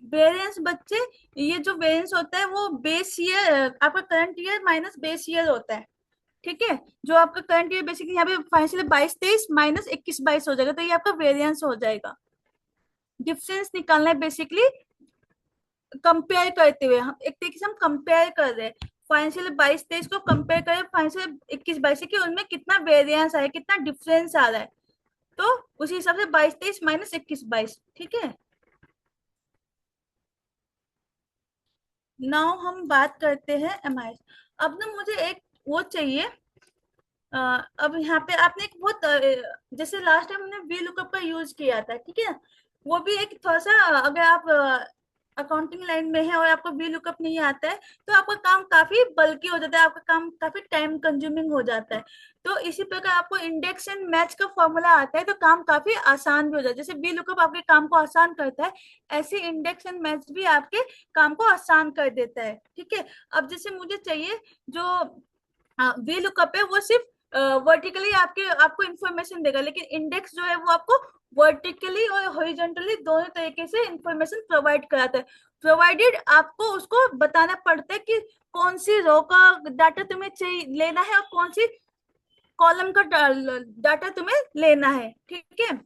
वेरिएंस बच्चे, ये जो वेरिएंस होता है वो बेस ईयर, आपका current year minus base year होता है, ठीक है। जो आपका करंट ईयर बेसिकली यहाँ पे फाइनेंशियल 22-23 माइनस 21-22 हो जाएगा, तो ये आपका वेरिएंस हो जाएगा। डिफरेंस निकालना है बेसिकली, कंपेयर करते हुए, हम एक तरीके से हम कंपेयर कर रहे हैं फाइनेंशियल 22-23 को कंपेयर करें फाइनेंशियल 21-22 कि उनमें कितना वेरिएंस आया, कितना डिफरेंस आ रहा है, तो उसी हिसाब से 22-23 माइनस 21-22, ठीक है। नाउ हम बात करते हैं एमआई। अब ना मुझे एक वो चाहिए, अब यहाँ पे आपने एक बहुत जैसे लास्ट टाइम हमने वी लुकअप का यूज किया था, ठीक है, वो भी एक थोड़ा सा, अगर आप अकाउंटिंग लाइन में है और आपको वी लुकअप नहीं आता है तो आपका काम काफी बल्कि हो जाता है, आपका काम काफी टाइम कंज्यूमिंग हो जाता है। तो इसी प्रकार आपको इंडेक्स एंड मैच का फॉर्मूला आता है तो काम काफी आसान भी हो जाता है। जैसे वी लुकअप आपके काम को आसान करता है, ऐसे इंडेक्स एंड मैच भी आपके काम को आसान कर देता है, ठीक है। अब जैसे मुझे चाहिए जो वी लुकअप है वो सिर्फ वर्टिकली आपको इंफॉर्मेशन देगा, लेकिन इंडेक्स जो है वो आपको वर्टिकली और हॉरिजॉन्टली दोनों तरीके से इंफॉर्मेशन प्रोवाइड कराता है, प्रोवाइडेड आपको उसको बताना पड़ता है कि कौन सी रो का डाटा तुम्हें चाहिए लेना है और कौन सी कॉलम का डाटा तुम्हें लेना है, ठीक है।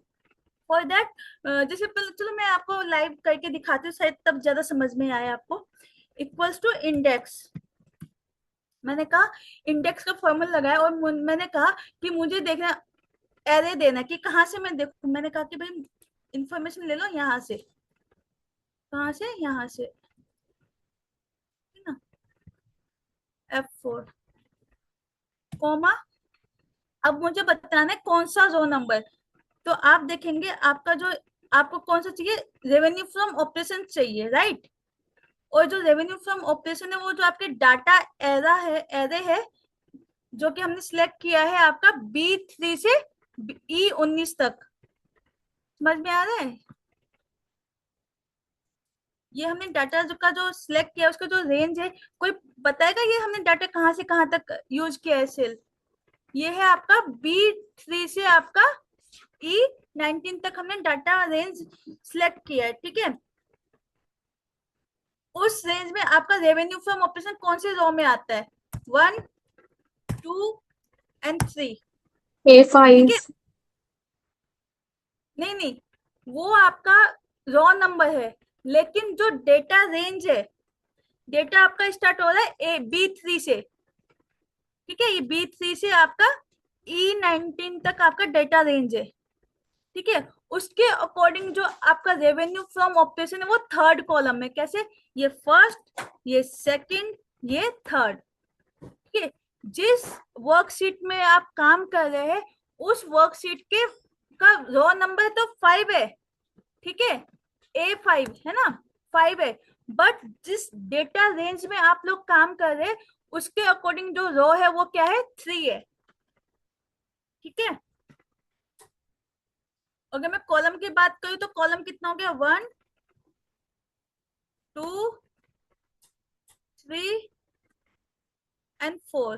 फॉर दैट जैसे चलो मैं आपको लाइव करके दिखाती हूँ, शायद तब ज्यादा समझ में आया आपको। इक्वल्स टू इंडेक्स, मैंने कहा इंडेक्स का फॉर्मूला लगाया और मैंने कहा कि मुझे देखना एरे देना कि कहाँ से मैं देखूं, मैंने कहा कि भाई इंफॉर्मेशन ले लो यहाँ से, कहाँ से, यहाँ से, है ना, F4 कोमा। अब मुझे बताना है कौन सा रो नंबर, तो आप देखेंगे आपका जो, आपको कौन सा चाहिए, रेवेन्यू फ्रॉम ऑपरेशन चाहिए, राइट। और जो रेवेन्यू फ्रॉम ऑपरेशन है वो जो आपके डाटा एरे है जो कि हमने सिलेक्ट किया है आपका B3 से E19 तक, समझ में आ रहा है? ये हमने डाटा का जो सिलेक्ट किया उसका जो रेंज है, कोई बताएगा ये हमने डाटा कहाँ से कहाँ तक यूज किया है सेल? ये है आपका B3 से आपका 19 तक हमने डाटा रेंज सिलेक्ट किया है, ठीक है। उस रेंज में आपका रेवेन्यू फ्रॉम ऑपरेशन कौन से रो में आता है? 1, 2 एंड 3, A5. ठीक है। नहीं, वो आपका रॉ नंबर है, लेकिन जो डेटा रेंज है, डेटा आपका स्टार्ट हो रहा है B3 से, ठीक है। ये B3 से आपका E19 तक आपका डेटा रेंज है, ठीक है। उसके अकॉर्डिंग जो आपका रेवेन्यू फ्रॉम ऑपरेशन है वो थर्ड कॉलम में। कैसे? ये फर्स्ट, ये सेकंड, ये थर्ड, ठीक है। जिस वर्कशीट में आप काम कर रहे हैं उस वर्कशीट के का रो नंबर तो 5 है, ठीक है। A5 है ना, 5 है। बट जिस डेटा रेंज में आप लोग काम कर रहे हैं उसके अकॉर्डिंग जो रो है वो क्या है? 3 है, ठीक है। अगर मैं कॉलम की बात करूं तो कॉलम कितना हो गया? 1, 2, 3 एंड 4,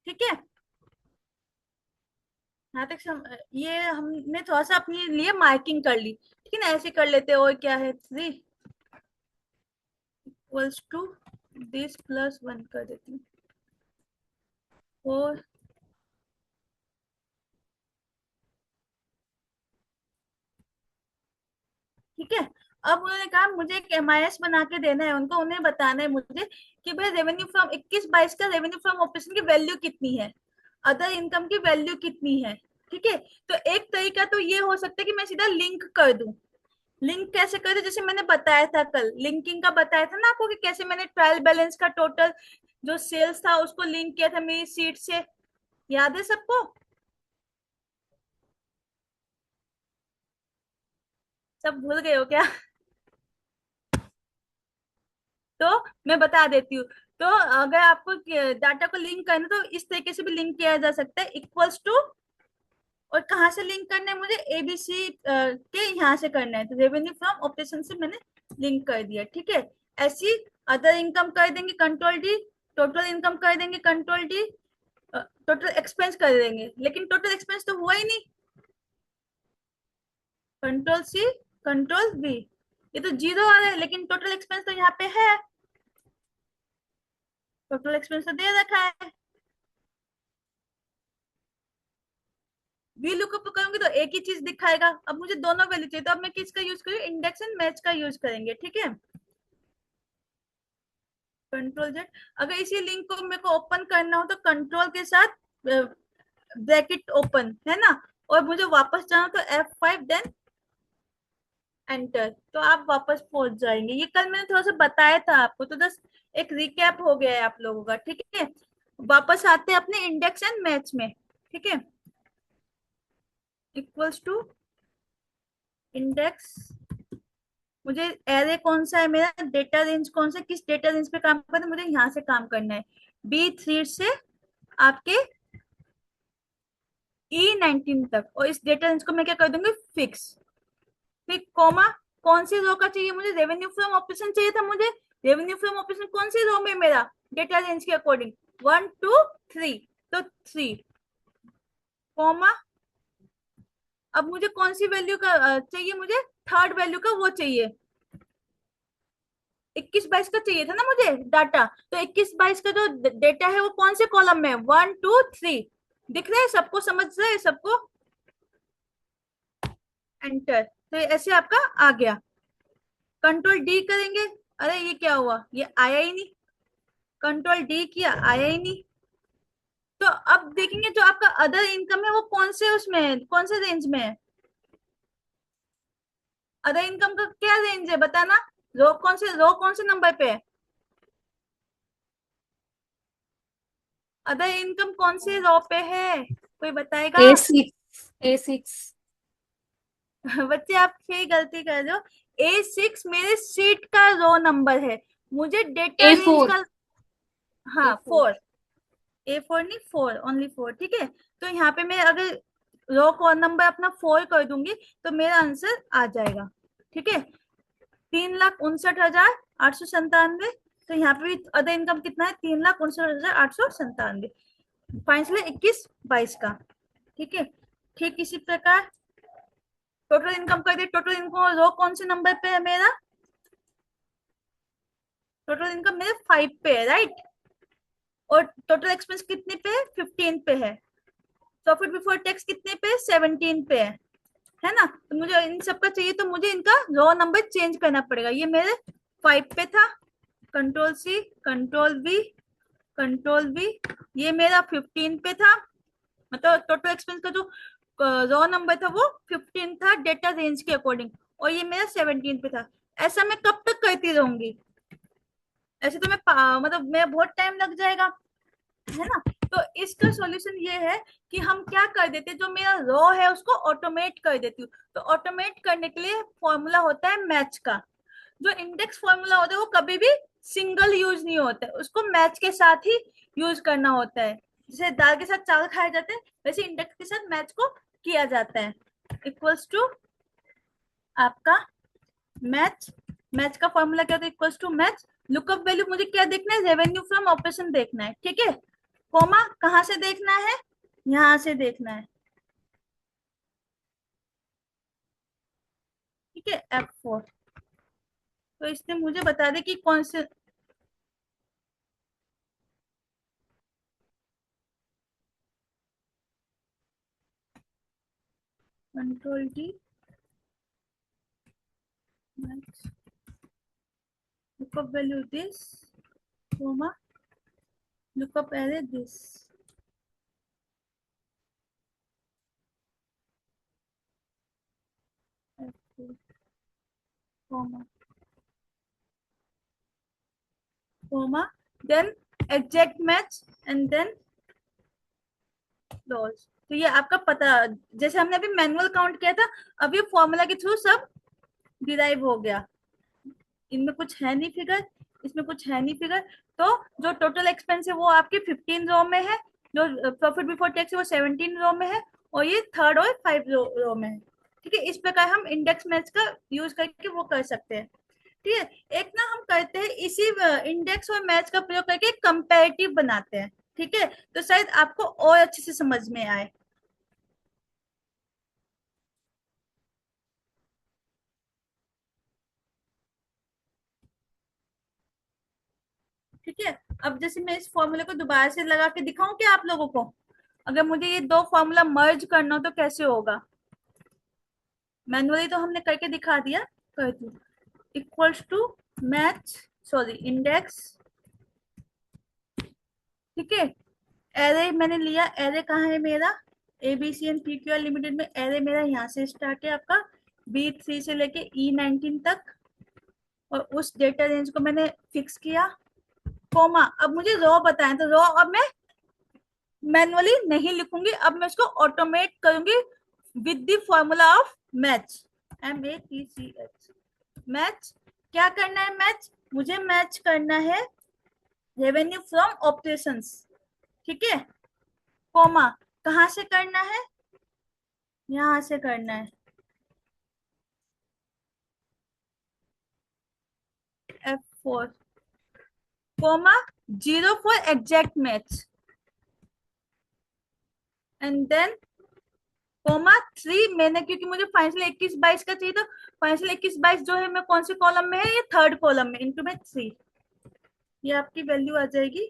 ठीक है। यहाँ तक ये हमने थोड़ा सा अपने लिए मार्किंग कर ली, ठीक है ना। ऐसे कर लेते हो, क्या है 3 इक्वल्स टू दिस प्लस 1 कर देती हूँ, 4, ठीक है। अब उन्होंने कहा मुझे एक MIS बना के देना है उनको, उन्हें बताना है मुझे कि भाई रेवेन्यू फ्रॉम 21-22 का रेवेन्यू फ्रॉम ऑपरेशन की वैल्यू कितनी है, अदर इनकम की वैल्यू कितनी है, ठीक है। तो एक तरीका तो ये हो सकता है कि मैं सीधा लिंक कर दूं। लिंक कैसे कर दूं? जैसे मैंने बताया था कल, लिंकिंग का बताया था ना आपको कि कैसे मैंने ट्रायल बैलेंस का टोटल जो सेल्स था उसको लिंक किया था मेरी सीट से, याद है सबको? सब भूल गए हो क्या? तो मैं बता देती हूँ। तो अगर आपको डाटा को लिंक करना तो इस तरीके से भी लिंक किया जा सकता है, इक्वल्स टू, और कहाँ से लिंक करना है मुझे? ABC के यहाँ से करना है, तो रेवेन्यू फ्रॉम ऑपरेशन से मैंने लिंक कर दिया, ठीक है। ऐसी अदर इनकम कर देंगे कंट्रोल D, टोटल इनकम कर देंगे कंट्रोल D, टोटल एक्सपेंस कर देंगे, लेकिन टोटल एक्सपेंस तो हुआ ही नहीं, कंट्रोल C, कंट्रोल V। ये तो 0 आ रहा है, लेकिन टोटल एक्सपेंस तो यहाँ पे है, टोटल एक्सपेंस तो दे रखा है। वी लुकअप करूंगी तो एक ही चीज दिखाएगा। अब मुझे दोनों वैल्यू चाहिए, तो अब मैं किसका यूज करूँ? इंडेक्स एंड मैच का यूज करेंगे, ठीक है। Control Z। अगर इसी लिंक को मेरे को ओपन करना हो तो कंट्रोल के साथ ब्रैकेट ओपन, है ना, और मुझे वापस जाना तो F5 देन एंटर, तो आप वापस पहुंच जाएंगे। ये कल मैंने थोड़ा सा बताया था आपको, तो बस एक रिकैप हो गया है आप लोगों का, ठीक है। वापस आते हैं अपने इंडेक्स एंड मैच में, ठीक है। इक्वल्स टू इंडेक्स, मुझे एरे कौन सा है मेरा, डेटा रेंज कौन सा, किस डेटा रेंज पे काम करना है, मुझे यहाँ से काम करना है B3 से आपके E19 तक, और इस डेटा रेंज को मैं क्या कर दूंगी? फिक्स, फिर कॉमा, कौन सी रो का चाहिए मुझे? रेवेन्यू फ्रॉम ऑपरेशन चाहिए था मुझे। रेवेन्यू फ्रॉम ऑपरेशन कौन सी रो में मेरा डेटा रेंज के अकॉर्डिंग? 1, 2, 3, तो 3, कॉमा। अब मुझे कौन सी वैल्यू का चाहिए? मुझे थर्ड वैल्यू का वो चाहिए, 21-22 का चाहिए था ना मुझे डाटा, तो 21-22 का जो डेटा है वो कौन से कॉलम में? 1, 2, 3, दिख रहा है सबको? समझ रहे हैं सबको? एंटर, तो ऐसे आपका आ गया। कंट्रोल D करेंगे, अरे ये क्या हुआ, ये आया ही नहीं। कंट्रोल D किया, आया ही नहीं। तो अब देखेंगे जो आपका अदर इनकम है वो कौन से उसमें है, कौन से रेंज में है? अदर इनकम का क्या रेंज है बताना? रो कौन से नंबर पे है? अदर इनकम कौन से रो पे है, कोई बताएगा? A6. बच्चे आप फिर गलती कर रहे हो। A6 मेरे सीट का रो नंबर है, मुझे डेटा रेंज A4. का, हाँ A4. 4, A4 नहीं 4, ओनली 4, ठीक है। तो यहाँ पे मैं अगर रो कॉल नंबर अपना 4 कर दूंगी तो मेरा आंसर आ जाएगा, ठीक है। 3,59,897। तो यहाँ पे भी अदर इनकम कितना है? 3,59,897। फाइनल 21-22 का, ठीक है। ठीक इसी प्रकार टोटल इनकम कर दी। टोटल इनकम रो कौन से नंबर पे है मेरा? टोटल इनकम मेरे 5 पे है, राइट। और टोटल एक्सपेंस कितने पे है? 15 पे है। प्रॉफिट बिफोर टैक्स कितने पे? 17 पे है ना। तो मुझे इन सब का चाहिए, तो मुझे इनका रो नंबर चेंज करना पड़ेगा। ये मेरे 5 पे था, control C, control V, control V. ये मेरा 15 पे था, मतलब टोटल एक्सपेंस का जो रो नंबर था वो 15 था डेटा रेंज के अकॉर्डिंग, और ये मेरा 17 पे था। ऐसा मैं कब तक करती रहूंगी? ऐसे तो मैं मतलब मेरा बहुत टाइम लग जाएगा, है ना। तो इसका सॉल्यूशन ये है कि हम क्या कर देते, जो मेरा रो है उसको ऑटोमेट कर देती हूँ। तो ऑटोमेट करने के लिए फॉर्मूला होता है मैच का। जो इंडेक्स फॉर्मूला होता है वो कभी भी सिंगल यूज नहीं होता है, उसको मैच के साथ ही यूज करना होता है। जैसे दाल के साथ चावल खाए जाते हैं, वैसे इंडेक्स के साथ मैच को किया जाता है। इक्वल्स टू आपका मैच, मैच का फॉर्मूला क्या होता है? Equals to match. Lookup value मुझे क्या देखना है? रेवेन्यू फ्रॉम ऑपरेशन देखना है, ठीक है। कोमा कहाँ से देखना है? यहाँ से देखना है, ठीक है। F4। तो इसने मुझे बता दे कि कौन से control D match lookup value this comma lookup array this। comma comma then exact match and then close। तो ये आपका पता, जैसे हमने अभी मैनुअल काउंट किया था, अभी फॉर्मूला के थ्रू सब डिराइव हो गया। इनमें कुछ है नहीं फिगर, इसमें कुछ है नहीं फिगर। तो जो टोटल एक्सपेंस है वो आपके 15 रो में है, जो प्रॉफिट बिफोर टैक्स है वो 17 रो में है, और ये थर्ड और 5 रो में है, ठीक है। इस प्रकार हम इंडेक्स मैच का यूज करके वो कर सकते हैं, ठीक है। एक ना हम करते हैं इसी इंडेक्स और मैच का प्रयोग करके कंपैरेटिव बनाते हैं, ठीक है। तो शायद आपको और अच्छे से समझ में आए। ठीक है। अब जैसे मैं इस फॉर्मूले को दोबारा से लगा के दिखाऊं क्या आप लोगों को? अगर मुझे ये दो फॉर्मूला मर्ज करना हो तो कैसे होगा? मैनुअली तो हमने करके दिखा दिया, कर दू। Equals to match, sorry index, ठीक है। एरे मैंने लिया, एरे कहाँ है मेरा? एबीसी एंड पीक्यूआर लिमिटेड में एरे मेरा यहाँ से स्टार्ट है आपका B3 से लेके E19 तक, और उस डेटा रेंज को मैंने फिक्स किया। कोमा अब मुझे रो बताएं, तो रो अब मैं मैनुअली नहीं लिखूंगी, अब मैं इसको ऑटोमेट करूंगी with the formula of match, MATCH। Match क्या करना है? मैच मुझे मैच करना है रेवेन्यू फ्रॉम ऑपरेशंस, ठीक है। कोमा कहाँ से करना है? यहाँ से करना है, F4। Comma 0 for exact match, and then comma 3 मैंने, क्योंकि मुझे फाइनेंशियल 21-22 का चाहिए, तो फाइनेंशियल 21-22 जो है मैं कौन से कॉलम में है? ये थर्ड कॉलम में, इनटू में 3। ये आपकी वैल्यू आ जाएगी,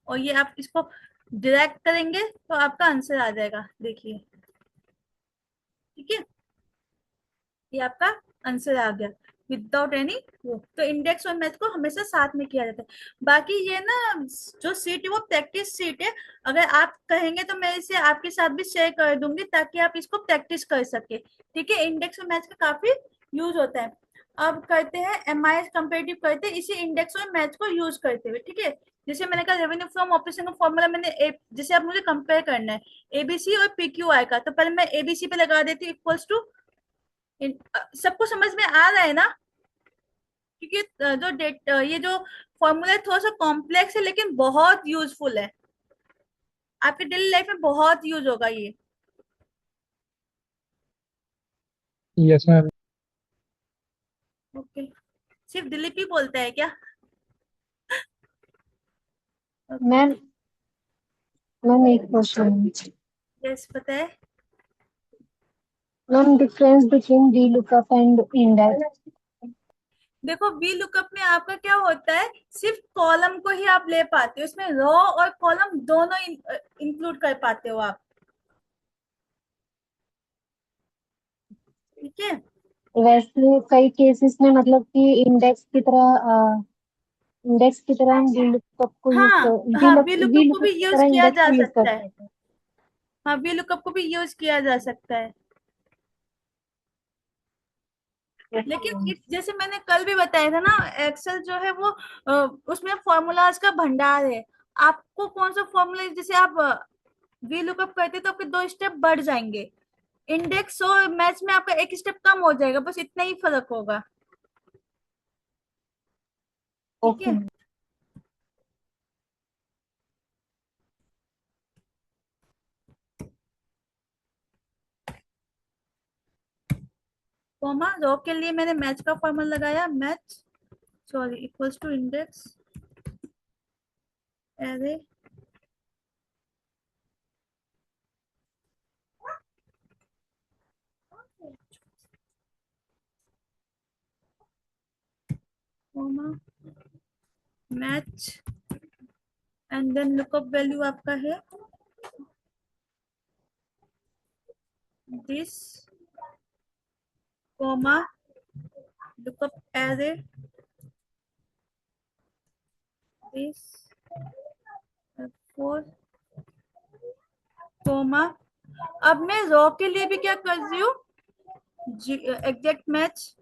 और ये आप इसको डिरेक्ट करेंगे तो आपका आंसर आ जाएगा, देखिए, ठीक है। ये आपका आंसर आ गया विदाउट एनी वो। तो इंडेक्स और मैथ को हमेशा साथ में किया जाता है। बाकी ये ना जो सीट है वो प्रैक्टिस सीट है, अगर आप कहेंगे तो मैं इसे आपके साथ भी शेयर कर दूंगी ताकि आप इसको प्रैक्टिस कर सके, ठीक है। इंडेक्स और मैथ का काफी यूज होता है। अब करते हैं MIS कंपेरेटिव, करते हैं इसी इंडेक्स और मैथ को यूज करते हुए, ठीक है। जैसे मैंने कहा रेवेन्यू फ्रॉम ऑपरेशन का फॉर्मूला मैंने जैसे आप मुझे कंपेयर करना है एबीसी और PQI का, तो पहले मैं एबीसी पे लगा देती हूँ इक्वल्स टू, सबको समझ में आ रहा है ना? क्योंकि जो ये जो फॉर्मूला थोड़ा सा कॉम्प्लेक्स है लेकिन बहुत यूजफुल है, आपके डेली लाइफ में बहुत यूज होगा ये। Yes ma'am. ओके, सिर्फ दिलीप ही बोलता है क्या? मैम मैम एक क्वेश्चन। यस पता है। Ma'am, difference between VLOOKUP and index. देखो वी लुकअप में आपका क्या होता है, सिर्फ कॉलम को ही आप ले पाते हो, इसमें रो और कॉलम दोनों इंक्लूड कर पाते हो आप, ठीक है। वैसे कई केसेस में मतलब कि इंडेक्स की तरह हम VLOOKUP को हाँ हाँ, वी लुकअप को VLOOKUP भी की यूज तरह किया इंडेक्स जा को यूज कर सकता है, सकते हैं। हाँ वी लुकअप को भी यूज किया जा सकता है। लेकिन जैसे मैंने कल भी बताया था ना, एक्सेल जो है वो उसमें फॉर्मूलाज का भंडार है। आपको कौन सा फॉर्मूला, जैसे आप वी लुकअप करते तो आपके 2 स्टेप बढ़ जाएंगे, इंडेक्स और मैच में आपका 1 स्टेप कम हो जाएगा, बस इतना ही फर्क होगा, ठीक ओके। है। कॉमा रो के लिए मैंने मैच का फॉर्मूला लगाया, match sorry equals to index array comma match and then lookup value आपका है this comma lookup array this four comma. अब मैं रो के लिए भी क्या कर रही हूँ, एग्जैक्ट मैच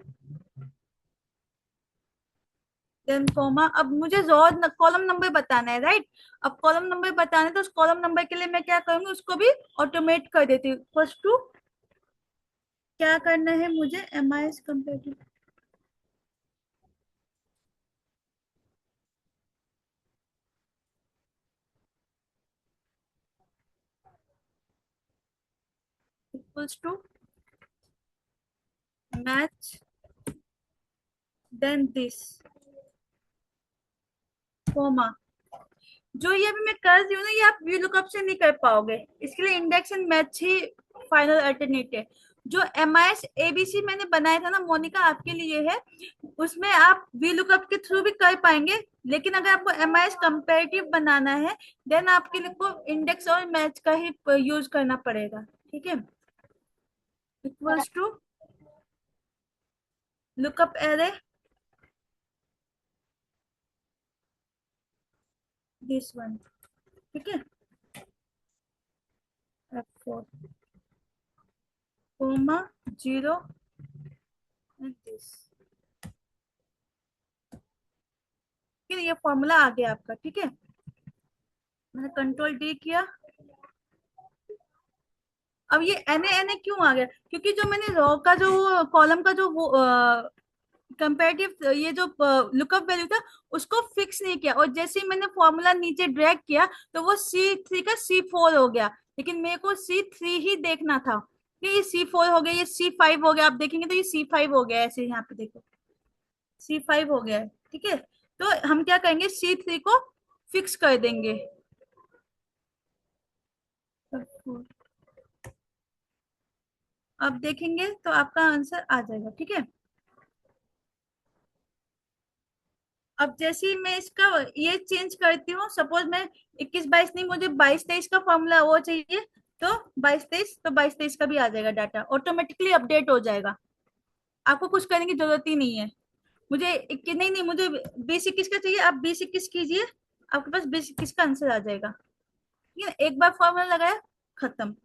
देन कॉमा। अब मुझे रो कॉलम नंबर बताना है, राइट। अब कॉलम नंबर बताना है तो उस कॉलम नंबर के लिए मैं क्या करूंगी, उसको भी ऑटोमेट कर देती हूँ। फर्स्ट टू क्या करना है मुझे, MIS comparative equals to match then this comma. जो ये अभी मैं कर रही हूँ ना, ये आप व्यू लुकअप से नहीं कर पाओगे, इसके लिए index and match he final alternate है। जो MIS ABC मैंने बनाया था ना मोनिका आपके लिए है, उसमें आप वी लुकअप के थ्रू भी कर पाएंगे, लेकिन अगर आपको MIS कंपेरेटिव बनाना है देन आपके लिए को इंडेक्स और मैच का ही यूज करना पड़ेगा, ठीक है। Equals to lookup array this one, ठीक है, F4 कोमा 0 एंड दिस, फिर ये फॉर्मूला आ गया आपका, ठीक है। मैंने कंट्रोल D किया। अब ये NA क्यों आ गया, क्योंकि जो मैंने रो का जो कॉलम का जो वो कंपेरेटिव ये जो लुकअप वैल्यू था उसको फिक्स नहीं किया, और जैसे ही मैंने फॉर्मूला नीचे ड्रैग किया तो वो C3 का C4 हो गया, लेकिन मेरे को C3 ही देखना था। ये C4 हो गया, ये C5 हो गया, आप देखेंगे तो ये C5 हो गया, ऐसे यहाँ पे देखो C5 हो गया है, ठीक है। तो हम क्या करेंगे, C3 को फिक्स कर देंगे, अब देखेंगे तो आपका आंसर आ जाएगा, ठीक है। अब जैसे ही मैं इसका ये चेंज करती हूँ, सपोज मैं 21-22 नहीं, मुझे 22-23 का फॉर्मूला वो चाहिए, तो 22-23 का भी आ जाएगा, डाटा ऑटोमेटिकली अपडेट हो जाएगा, आपको कुछ करने की जरूरत ही नहीं है। मुझे नहीं नहीं मुझे 20-21 का चाहिए, आप 20-21 कीजिए, आपके पास 20-21 का आंसर आ जाएगा, ठीक है। एक बार फॉर्मूला लगाया, खत्म।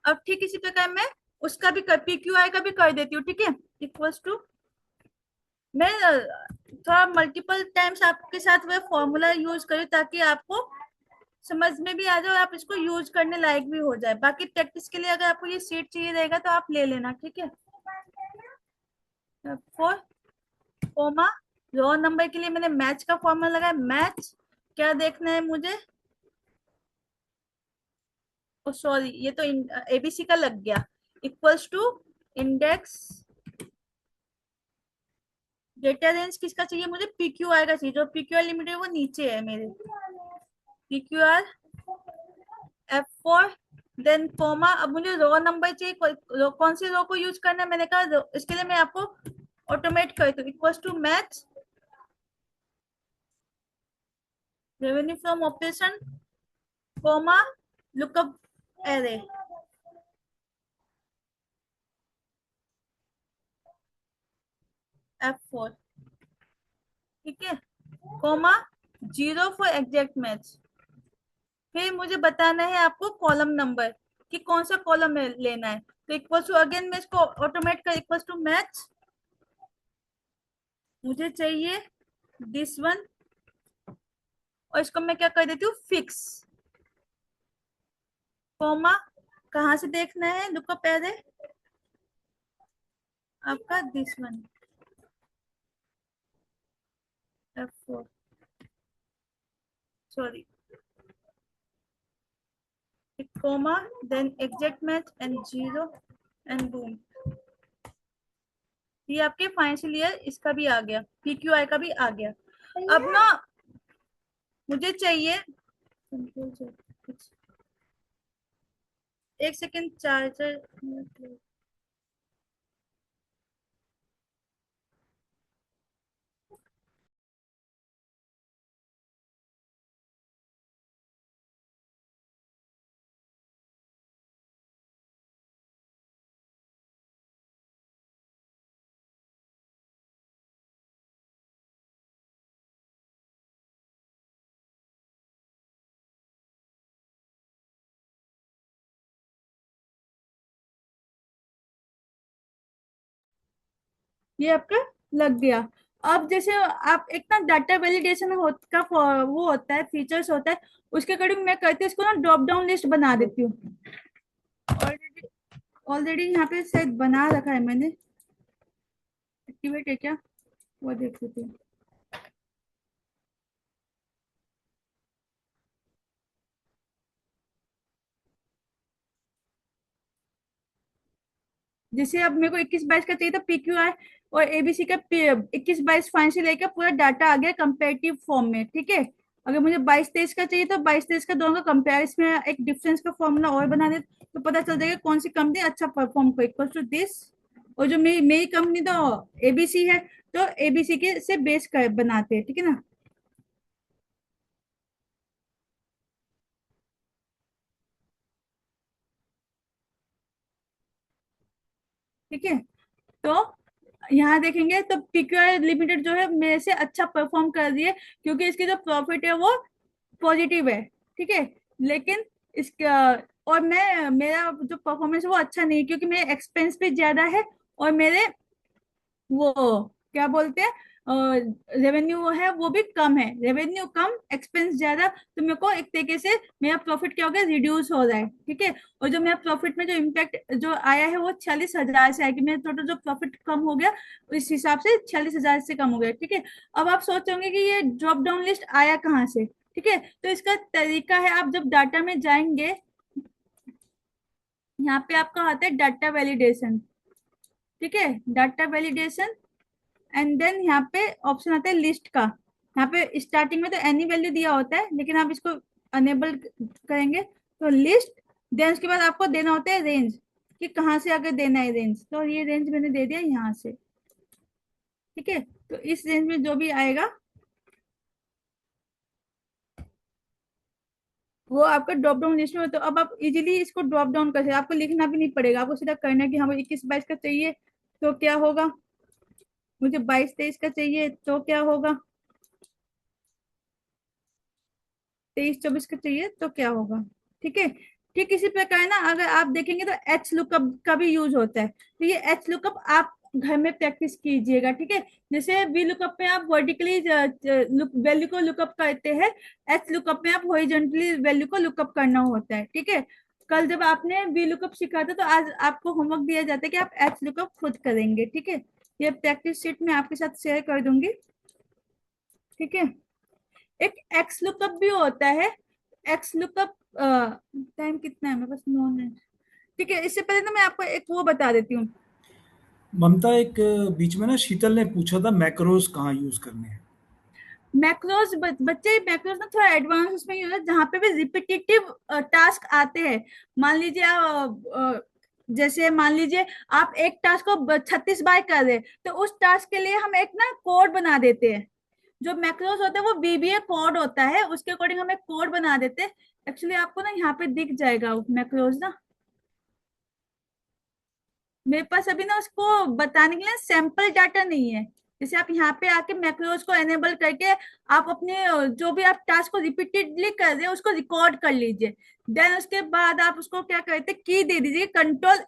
अब ठीक इसी प्रकार मैं उसका भी PQI का भी कर देती हूँ, ठीक है। इक्वल्स टू मैं थोड़ा मल्टीपल टाइम्स आपके साथ वह फॉर्मूला यूज करूँ ताकि आपको समझ में भी आ जाए और आप इसको यूज करने लायक भी हो जाए। बाकी प्रैक्टिस के लिए अगर आपको ये सीट चाहिए रहेगा तो आप ले लेना, ठीक है। 4 कोमा रो नंबर के लिए मैंने मैच का फॉर्मूला लगाया, मैच क्या देखना है मुझे, ओ सॉरी ये तो ABC का लग गया, equals to index data range किसका चाहिए मुझे, PQR का चाहिए, जो PQR लिमिट है वो नीचे है मेरे, PQR F4 देन कोमा। अब मुझे रो नंबर चाहिए, कौन सी रो को यूज करना है मैंने कहा, इसके लिए मैं आपको ऑटोमेट करती हूँ। Equals to match revenue from operation comma lookup array. F4, ठीक है, कोमा 0 फॉर एग्जैक्ट मैच। फिर मुझे बताना है आपको कॉलम नंबर कि कौन सा कॉलम लेना है। तो इक्वल टू, अगेन मैं इसको ऑटोमेट कर, इक्वल टू मैच, मुझे चाहिए दिस वन, और इसको मैं क्या कर देती हूँ, फिक्स कोमा। कहाँ से देखना है लुकअप एरे, आपका this one F4, sorry, comma then exact match and 0 and boom. ये आपके फाइनेंशियल ईयर इसका भी आ गया, PQI का भी आ गया। अब ना मुझे चाहिए, एक सेकेंड, चार्जर। ये आपका लग गया। अब जैसे आप एक ना डाटा वैलिडेशन का वो होता है, फीचर्स होता है, उसके अकॉर्डिंग मैं करती हूँ इसको ना ड्रॉप डाउन लिस्ट बना देती हूँ। ऑलरेडी ऑलरेडी यहाँ पे शायद बना रखा है मैंने, एक्टिवेट है क्या वो देख लेते हैं। जैसे अब मेरे को 21-22 का चाहिए था PQI, और ABC का 21-22 फाइनेंशियल ईयर का पूरा डाटा आ गया कंपेरेटिव फॉर्म में, ठीक है। अगर मुझे 22-23 का चाहिए तो 22-23 का दोनों का कंपेयर, इसमें एक डिफरेंस का फॉर्मूला और बना दे तो पता चल जाएगा कौन सी कंपनी अच्छा परफॉर्म कर, इक्वल टू दिस। और जो मेरी मेरी कंपनी तो ABC है, तो ABC के से बेस कर बनाते हैं, ठीक है ना। ठीक है, तो यहाँ देखेंगे तो PQI लिमिटेड जो है मेरे से अच्छा परफॉर्म कर रही है, क्योंकि इसकी जो प्रॉफिट है वो पॉजिटिव है, ठीक है। लेकिन इसका, और मैं, मेरा जो परफॉर्मेंस है वो अच्छा नहीं, क्योंकि मेरे एक्सपेंस भी ज्यादा है, और मेरे वो क्या बोलते हैं, रेवेन्यू है वो भी कम है, रेवेन्यू कम एक्सपेंस ज्यादा, तो मेरे को एक तरीके से मेरा प्रॉफिट क्या हो गया, रिड्यूस हो रहा है, ठीक है। और जो मेरा प्रॉफिट में जो इम्पैक्ट जो आया है वो 46,000 से आया, कि मेरा टोटल जो प्रॉफिट कम हो गया इस हिसाब से 46,000 से कम हो गया, ठीक है। अब आप सोचोगे कि ये ड्रॉप डाउन लिस्ट आया कहाँ से, ठीक है। तो इसका तरीका है, आप जब डाटा में जाएंगे, यहाँ पे आपका आता है डाटा वैलिडेशन, ठीक है, डाटा वैलिडेशन, एंड देन यहाँ पे ऑप्शन आता है लिस्ट का। यहाँ पे स्टार्टिंग में तो एनी वैल्यू दिया होता है, लेकिन आप इसको अनेबल करेंगे तो लिस्ट, देन उसके बाद आपको देना होता है रेंज, कि कहाँ से अगर देना है रेंज, तो ये रेंज मैंने दे दिया यहाँ से, ठीक है। तो इस रेंज में जो भी आएगा वो आपका ड्रॉप डाउन लिस्ट में, तो अब आप इजीली इसको ड्रॉप डाउन कर सकते, आपको लिखना भी नहीं पड़ेगा, आपको सीधा करना है कि हमें 21-22 का चाहिए तो क्या होगा, मुझे 22-23 का चाहिए तो क्या होगा, 23-24 का चाहिए तो क्या होगा, ठीक है। ठीक इसी प्रकार ना अगर आप देखेंगे तो एच लुकअप का भी यूज होता है, तो ये एच लुकअप आप घर में प्रैक्टिस कीजिएगा, ठीक है। जैसे वी लुकअप में आप वर्टिकली वैल्यू को लुकअप करते हैं, एच लुकअप में आप हॉरिजॉन्टली वैल्यू को लुकअप करना होता है, ठीक है। कल जब आपने वी लुकअप सीखा था, तो आज आपको होमवर्क दिया जाता है कि आप एच लुकअप खुद करेंगे, ठीक है। ये प्रैक्टिस शीट में आपके साथ शेयर कर दूंगी, ठीक है। एक एक्स लुकअप भी होता है, एक्स लुकअप, टाइम कितना है मेरे पास, 9 मिनट, ठीक है। इससे पहले ना मैं आपको एक वो बता देती हूँ। ममता, एक बीच में ना शीतल ने पूछा था मैक्रोज कहाँ यूज करने हैं। मैक्रोज बच्चे मैक्रोज ना थोड़ा एडवांस उसमें यूज है, जहाँ पे भी रिपीटेटिव टास्क आते हैं। मान लीजिए जैसे मान लीजिए आप एक टास्क को 36 बार कर रहे हैं, तो उस टास्क के लिए हम एक ना कोड बना देते हैं। जो मैक्रोज होता है वो बीबीए कोड होता है, उसके अकॉर्डिंग हम एक कोड बना देते हैं। एक्चुअली आपको ना यहाँ पे दिख जाएगा मैक्रोज ना, मेरे पास अभी ना उसको बताने के लिए सैंपल डाटा नहीं है। जैसे आप यहाँ पे आके मैक्रोज को एनेबल करके आप अपने जो भी आप टास्क को रिपीटेडली कर रहे हैं उसको रिकॉर्ड कर लीजिए। देन उसके बाद आप उसको क्या करते हैं, की दे दीजिए, कंट्रोल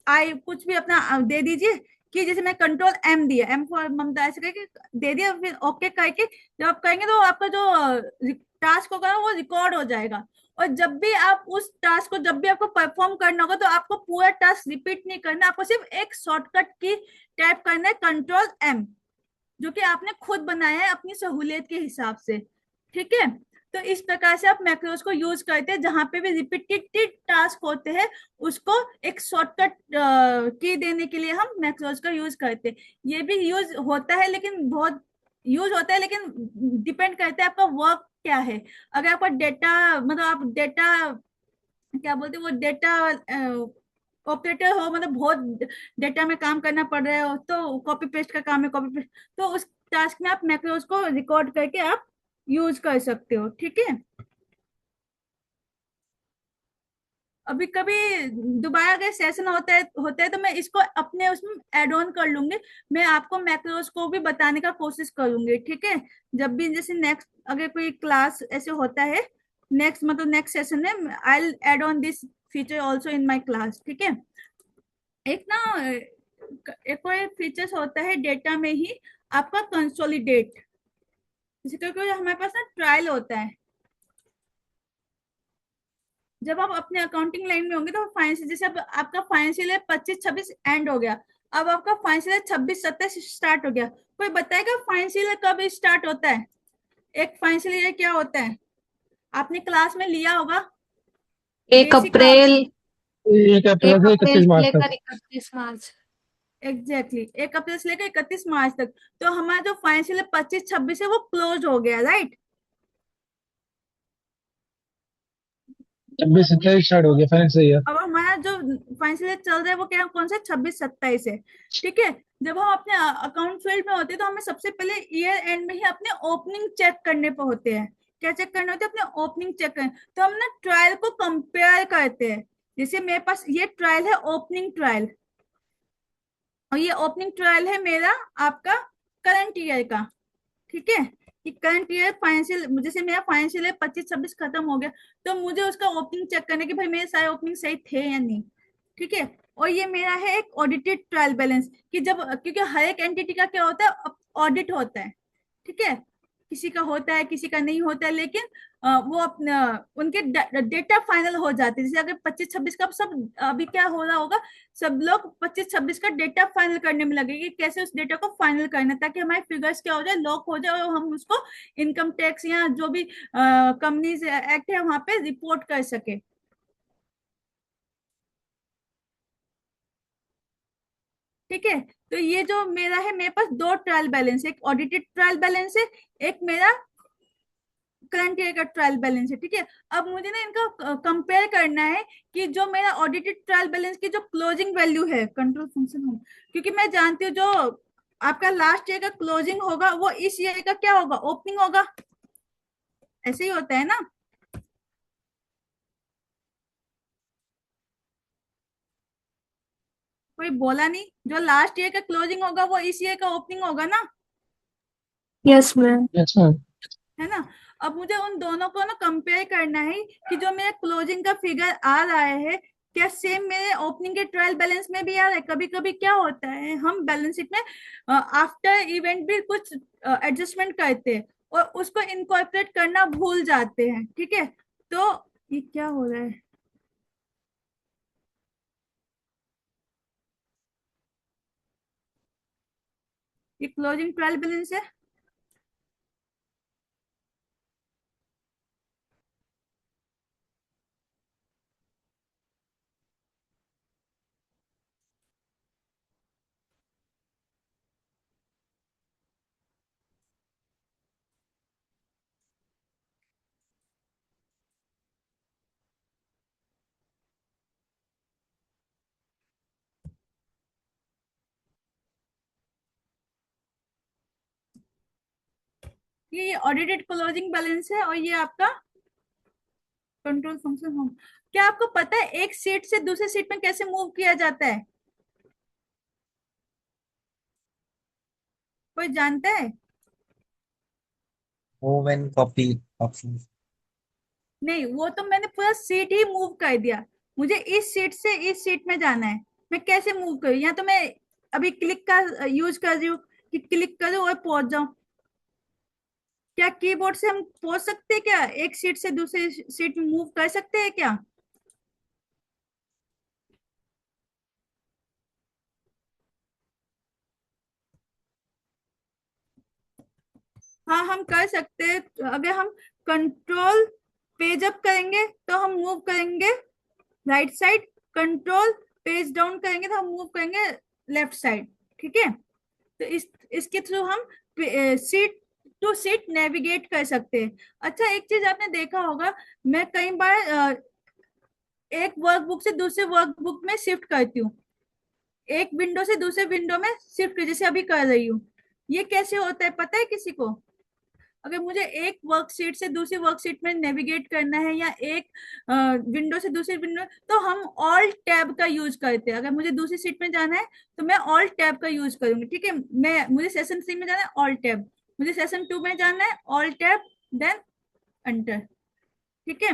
आई कुछ भी अपना दे दीजिए। कि जैसे मैं कंट्रोल एम दिया, एम फॉर ममता ऐसे करके दे दिया, फिर ओके करके जब आप करेंगे तो आपका जो टास्क होगा वो रिकॉर्ड हो जाएगा। और जब भी आप उस टास्क को जब भी आपको परफॉर्म करना होगा तो आपको पूरा टास्क रिपीट नहीं करना, आपको सिर्फ एक शॉर्टकट की टाइप करना है, कंट्रोल एम, जो कि आपने खुद बनाया है अपनी सहूलियत के हिसाब से। ठीक है, तो इस प्रकार से आप मैक्रोज को यूज करते हैं, जहां पे भी रिपीटेड टास्क होते हैं उसको एक शॉर्टकट की देने के लिए हम मैक्रोज का यूज करते हैं। ये भी यूज होता है लेकिन बहुत यूज होता है, लेकिन डिपेंड करता है आपका वर्क क्या है। अगर आपका डेटा मतलब आप डेटा क्या बोलते हैं वो डेटा ऑपरेटर हो, मतलब बहुत डेटा में काम करना पड़ रहा हो, तो कॉपी पेस्ट का काम है, कॉपी पेस्ट, तो उस टास्क में आप मैक्रोज को रिकॉर्ड करके आप यूज कर सकते हो। ठीक है, अभी कभी दोबारा अगर सेशन होता है तो मैं इसको अपने उसमें ऐड ऑन कर लूंगी। मैं आपको मैक्रोज को भी बताने का कोशिश करूंगी। ठीक है, जब भी जैसे नेक्स्ट अगर कोई क्लास ऐसे होता है, नेक्स्ट मतलब नेक्स्ट सेशन में I add on this feature also in my class. ठीक है, एक ना एक और फीचर्स होता है डेटा में ही, आपका कंसोलिडेट। जैसे क्योंकि हमारे पास ना ट्रायल होता है, जब आप अपने अकाउंटिंग लाइन में होंगे तो फाइनेंशियल, जैसे अब आपका फाइनेंशियल ईयर 25-26 एंड हो गया, अब आपका फाइनेंशियल ईयर 26-27 स्टार्ट हो गया। कोई बताएगा फाइनेंशियल ईयर कब स्टार्ट होता है? एक फाइनेंशियल ईयर क्या होता है, आपने क्लास में लिया होगा, 1 अप्रैल एक अप्रैल एक से अप्रैल 31 से मार्च तक। लेकर 31 मार्च। एग्जैक्टली 1 अप्रैल से लेकर 31 मार्च तक। तो हमारा जो फाइनेंशियल ईयर 25-26 है वो क्लोज हो गया, राइट? 26 27 स्टार्ट हो गया फाइनेंशियल ईयर। अब हमारा जो फाइनेंशियल चल रहा है वो क्या कौन सा 26-27 है। ठीक है, जब हम अपने अकाउंट फील्ड में होते हैं तो हमें सबसे पहले ईयर एंड में ही अपने ओपनिंग चेक करने पे होते हैं। क्या चेक करने होते हैं? अपने ओपनिंग चेक करें, तो हम ना ट्रायल को कंपेयर करते हैं। जैसे मेरे पास ये ट्रायल है, ओपनिंग ट्रायल, और ये ओपनिंग ट्रायल है मेरा आपका करंट ईयर का। ठीक है, कि करंट ईयर फाइनेंशियल, जैसे मेरा फाइनेंशियल ईयर 25-26 खत्म हो गया, तो मुझे उसका ओपनिंग चेक करने की भाई मेरे सारे ओपनिंग सही थे या नहीं। ठीक है, और ये मेरा है एक ऑडिटेड ट्रायल बैलेंस, कि जब क्योंकि हर एक एंटिटी का क्या होता है, ऑडिट होता है। ठीक है, किसी का होता है किसी का नहीं होता है, लेकिन वो अपना उनके डेटा फाइनल हो जाते हैं। जैसे अगर 25-26 का सब अभी क्या हो रहा होगा, सब लोग 25-26 का डेटा फाइनल करने में लगेगी, कैसे उस डेटा को फाइनल करना है, ताकि हमारे फिगर्स क्या हो जाए, लॉक हो जाए, और हम उसको इनकम टैक्स या जो भी कंपनीज एक्ट है वहां पे रिपोर्ट कर सके। ठीक है, तो ये जो मेरा है, मेरे पास दो ट्रायल बैलेंस है, एक ऑडिटेड ट्रायल बैलेंस है, एक मेरा करंट ईयर का ट्रायल बैलेंस है। ठीक है, अब मुझे ना इनका कंपेयर करना है कि जो मेरा ऑडिटेड ट्रायल बैलेंस की जो क्लोजिंग वैल्यू है, कंट्रोल फंक्शन हो, क्योंकि मैं जानती हूँ जो आपका लास्ट ईयर का क्लोजिंग होगा वो इस ईयर का क्या होगा, ओपनिंग होगा। ऐसे ही होता है ना? कोई बोला नहीं, जो लास्ट ईयर का क्लोजिंग होगा वो इस ईयर का ओपनिंग होगा ना? Yes ma'am. Yes ma'am. है ना? अब मुझे उन दोनों को ना कंपेयर करना है कि जो मेरा क्लोजिंग का फिगर आ रहा है क्या सेम मेरे ओपनिंग के ट्रायल बैलेंस में भी आ रहा है। कभी कभी क्या होता है, हम बैलेंस शीट में आफ्टर इवेंट भी कुछ एडजस्टमेंट करते हैं और उसको इनकॉर्पोरेट करना भूल जाते हैं। ठीक है, तो ये क्या हो रहा है, ये क्लोजिंग ट्रायल बैलेंस है। ये ऑडिटेड क्लोजिंग बैलेंस है और ये आपका कंट्रोल फंक्शन होम। क्या आपको पता है एक सीट से दूसरे सीट में कैसे मूव किया जाता है? कोई जानता है? Move and copy option. नहीं, वो तो मैंने पूरा सीट ही मूव कर दिया। मुझे इस सीट से इस सीट में जाना है, मैं कैसे मूव करूँ? या तो मैं अभी क्लिक का यूज कर रही हूँ कि क्लिक करूँ और पहुंच जाऊं। क्या कीबोर्ड से हम पहुंच सकते हैं? क्या एक सीट से दूसरी सीट में मूव कर सकते हैं क्या? हाँ, हम कर सकते हैं। अगर हम कंट्रोल पेज अप करेंगे तो हम मूव करेंगे right side, control page down करेंगे तो हम मूव करेंगे लेफ्ट साइड। ठीक है, तो इसके थ्रू हम सीट टू सीट नेविगेट कर सकते हैं। अच्छा, एक चीज आपने देखा होगा, मैं कई बार एक वर्कबुक से दूसरे वर्कबुक में शिफ्ट करती हूँ, एक विंडो से दूसरे विंडो में शिफ्ट, जैसे अभी कर रही हूँ। ये कैसे होता है पता है किसी को? अगर मुझे एक वर्कशीट से दूसरी वर्कशीट में नेविगेट करना है या एक विंडो से दूसरी विंडो, तो हम ऑल टैब का यूज करते हैं। अगर मुझे दूसरी सीट में जाना है तो मैं ऑल टैब का यूज करूंगी। ठीक है, मैं मुझे सेशन 3 में जाना है, ऑल टैब। मुझे सेशन 2 में जाना है, ऑल टैब, देन एंटर। ठीक है,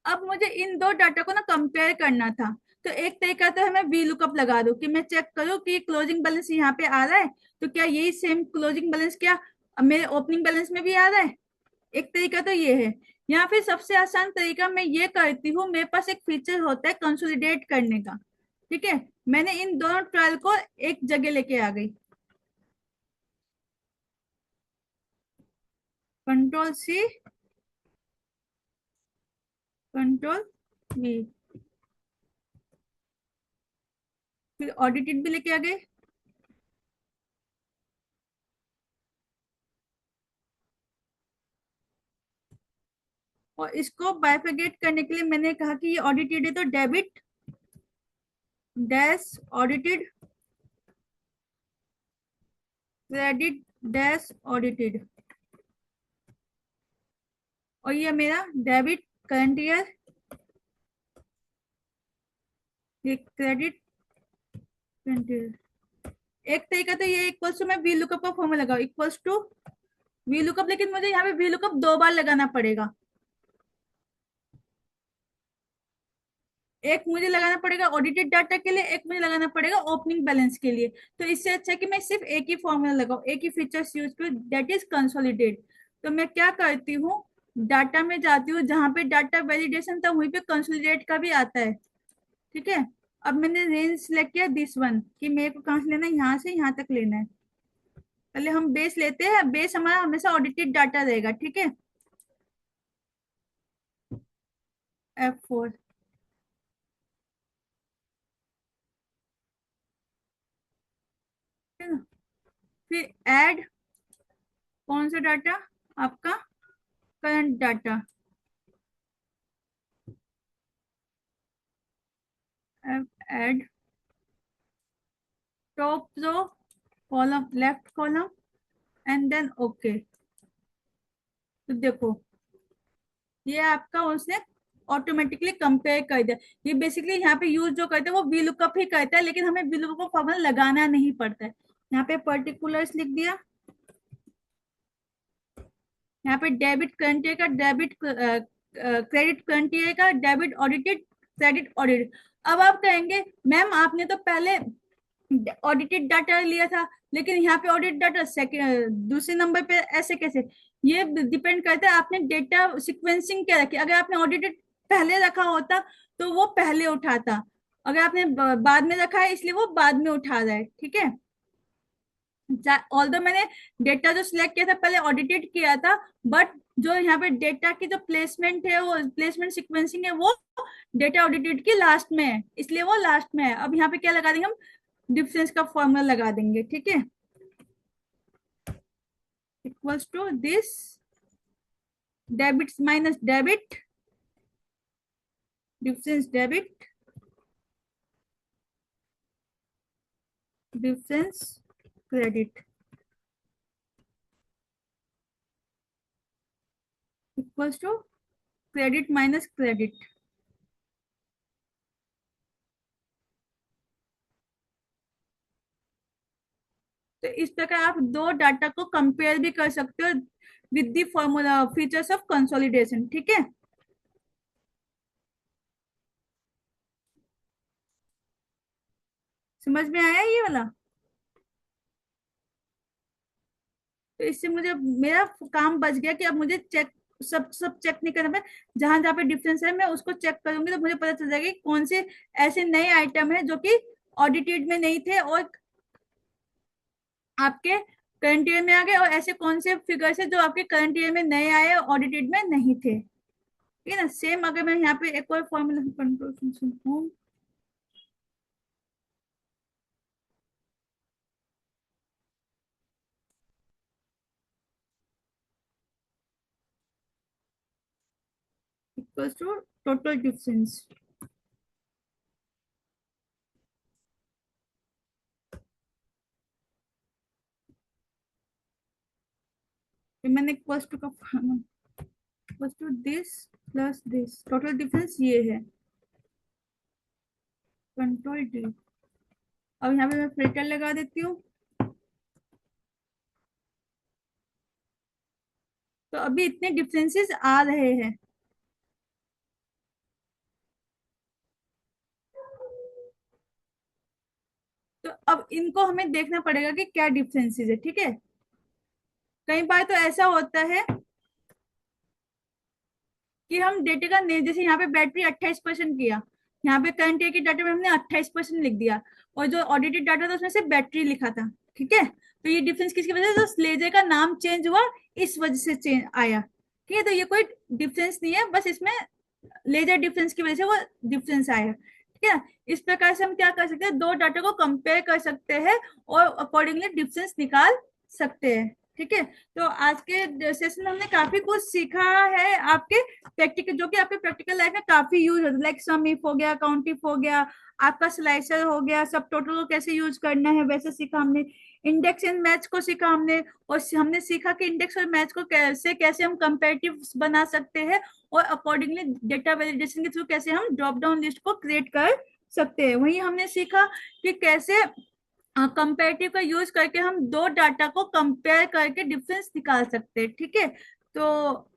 अब मुझे इन दो डाटा को ना कंपेयर करना था, तो एक तरीका तो है मैं वी लुकअप लगा दूं कि मैं चेक करूं कि क्लोजिंग बैलेंस यहाँ पे आ रहा है, तो क्या यही सेम क्लोजिंग बैलेंस क्या मेरे ओपनिंग बैलेंस में भी आ रहा है। एक तरीका तो ये है। या फिर सबसे आसान तरीका मैं ये करती हूँ, मेरे पास एक फीचर होता है कंसोलिडेट करने का। ठीक है, मैंने इन दोनों ट्रायल को एक जगह लेके आ गई, कंट्रोल सी, कंट्रोल वी, फिर ऑडिटेड भी लेके आ गए। और इसको बाइफरगेट करने के लिए मैंने कहा कि ये ऑडिटेड है तो debit dash audited, credit dash audited. और ये मेरा डेबिट करंट ईयर, ये क्रेडिट करंट ईयर। एक तरीका तो ये इक्वल्स टू, मैं वी लुकअप का फॉर्मूला लगाऊं, इक्वल्स टू वी लुकअप, लेकिन मुझे यहाँ पे वी लुकअप 2 बार लगाना पड़ेगा। एक मुझे लगाना पड़ेगा ऑडिटेड डाटा के लिए, एक मुझे लगाना पड़ेगा ओपनिंग बैलेंस के लिए। तो इससे अच्छा है कि मैं सिर्फ एक ही फॉर्मूला लगाऊं, एक ही फीचर्स यूज करूं, दैट इज कंसोलिडेट। तो मैं क्या करती हूँ, डाटा में जाती हूँ, जहां पे डाटा वैलिडेशन था वहीं पे कंसोलिडेट का भी आता है। ठीक है, अब मैंने रेंज सिलेक्ट किया दिस वन, कि मेरे को कहाँ से लेना है, यहाँ से यहाँ तक लेना है। पहले हम बेस लेते हैं, बेस हमारा हमेशा ऑडिटेड डाटा रहेगा। ठीक है, F4, है ना? फिर ऐड कौन सा डाटा, आपका current data, add top row column, left column, and then okay. तो देखो, ये आपका उसने ऑटोमेटिकली कंपेयर कर दिया। ये बेसिकली यहाँ पे यूज जो करते हैं वो वी लुकअप ही करता है, लेकिन हमें वी लुकअप फॉर्मूला लगाना नहीं पड़ता है। यहाँ पे पर्टिकुलर्स लिख दिया, यहाँ पे डेबिट करंट ईयर का, डेबिट क्रेडिट करंट ईयर का, डेबिट ऑडिटेड, क्रेडिट ऑडिटेड। अब आप कहेंगे मैम आपने तो पहले ऑडिटेड डाटा लिया था, लेकिन यहाँ पे ऑडिट डाटा दूसरे नंबर पे ऐसे कैसे? ये डिपेंड करता है आपने डेटा सिक्वेंसिंग क्या रखी। अगर आपने ऑडिटेड पहले रखा होता तो वो पहले उठाता, अगर आपने बाद में रखा है इसलिए वो बाद में उठा रहा है। ठीक है, ऑल्दो मैंने डेटा जो सिलेक्ट किया था पहले ऑडिटेड किया था, बट जो यहाँ पे डेटा की जो प्लेसमेंट है, वो प्लेसमेंट सिक्वेंसिंग है, वो डेटा ऑडिटेड की लास्ट में है, इसलिए वो लास्ट में है। अब यहाँ पे क्या लगा देंगे हम, डिफरेंस का फॉर्मूला लगा देंगे। ठीक है, equals to this debit minus debit, difference debit, difference credit. Equals to credit minus credit. तो इस प्रकार आप दो डाटा को कंपेयर भी कर सकते हो with the formula features of consolidation. ठीक है, समझ में आया ये वाला? तो इससे मुझे मेरा काम बच गया कि अब मुझे चेक सब सब चेक नहीं करना पड़े। जहां जहां पे डिफरेंस है मैं उसको चेक करूंगी तो मुझे पता चल जाएगा कि कौन से ऐसे नए आइटम है जो कि ऑडिटेड में नहीं थे और आपके करंट ईयर में आ गए, और ऐसे कौन से फिगर्स है जो आपके करंट ईयर में नए आए और ऑडिटेड में नहीं थे। ठीक है ना? सेम अगर मैं यहाँ पे एक और फॉर्मूला कंट्रोल फंक्शन हूँ, इक्वल्स टू टोटल डिफरेंस। मैंने इक्वल्स टू का equals to this plus this, total difference ये है कंट्रोल डी। अब यहाँ पे मैं फिल्टर लगा देती हूँ। तो अभी इतने डिफरेंसेस आ रहे हैं। तो अब इनको हमें देखना पड़ेगा कि क्या डिफरेंसेस है। ठीक है, कई बार तो ऐसा होता है कि हम डेटा का जैसे यहाँ पे बैटरी 28% किया, यहाँ पे करंट ईयर के डाटा में हमने 28% लिख दिया, और जो ऑडिटेड डाटा था उसमें से बैटरी लिखा था। ठीक है, तो ये डिफरेंस किसकी वजह से? तो लेजर का नाम चेंज हुआ, इस वजह से चेंज आया। ठीक है, तो ये कोई डिफरेंस नहीं है, बस इसमें लेजर डिफरेंस की वजह से वो डिफरेंस आया। ठीक है, इस प्रकार से हम क्या कर सकते हैं, दो डाटा को कंपेयर कर सकते हैं और अकॉर्डिंगली डिफरेंस निकाल सकते हैं। ठीक है, तो आज के सेशन में हमने काफी कुछ सीखा है आपके प्रैक्टिकल, जो कि आपके प्रैक्टिकल लाइफ में काफी यूज होता है, लाइक सम इफ हो गया, काउंट इफ हो गया, आपका स्लाइसर हो गया, सब टोटल को कैसे यूज करना है वैसे सीखा हमने, इंडेक्स एंड मैच को सीखा हमने, और हमने सीखा कि इंडेक्स और मैच को कैसे कैसे हम कंपेरेटिव बना सकते हैं, और अकॉर्डिंगली डेटा वैलिडेशन के थ्रू कैसे हम ड्रॉप डाउन लिस्ट को क्रिएट कर सकते हैं। वही हमने सीखा कि कैसे कंपेरेटिव का यूज करके हम दो डाटा को कंपेयर करके डिफरेंस निकाल सकते हैं। ठीक है, तो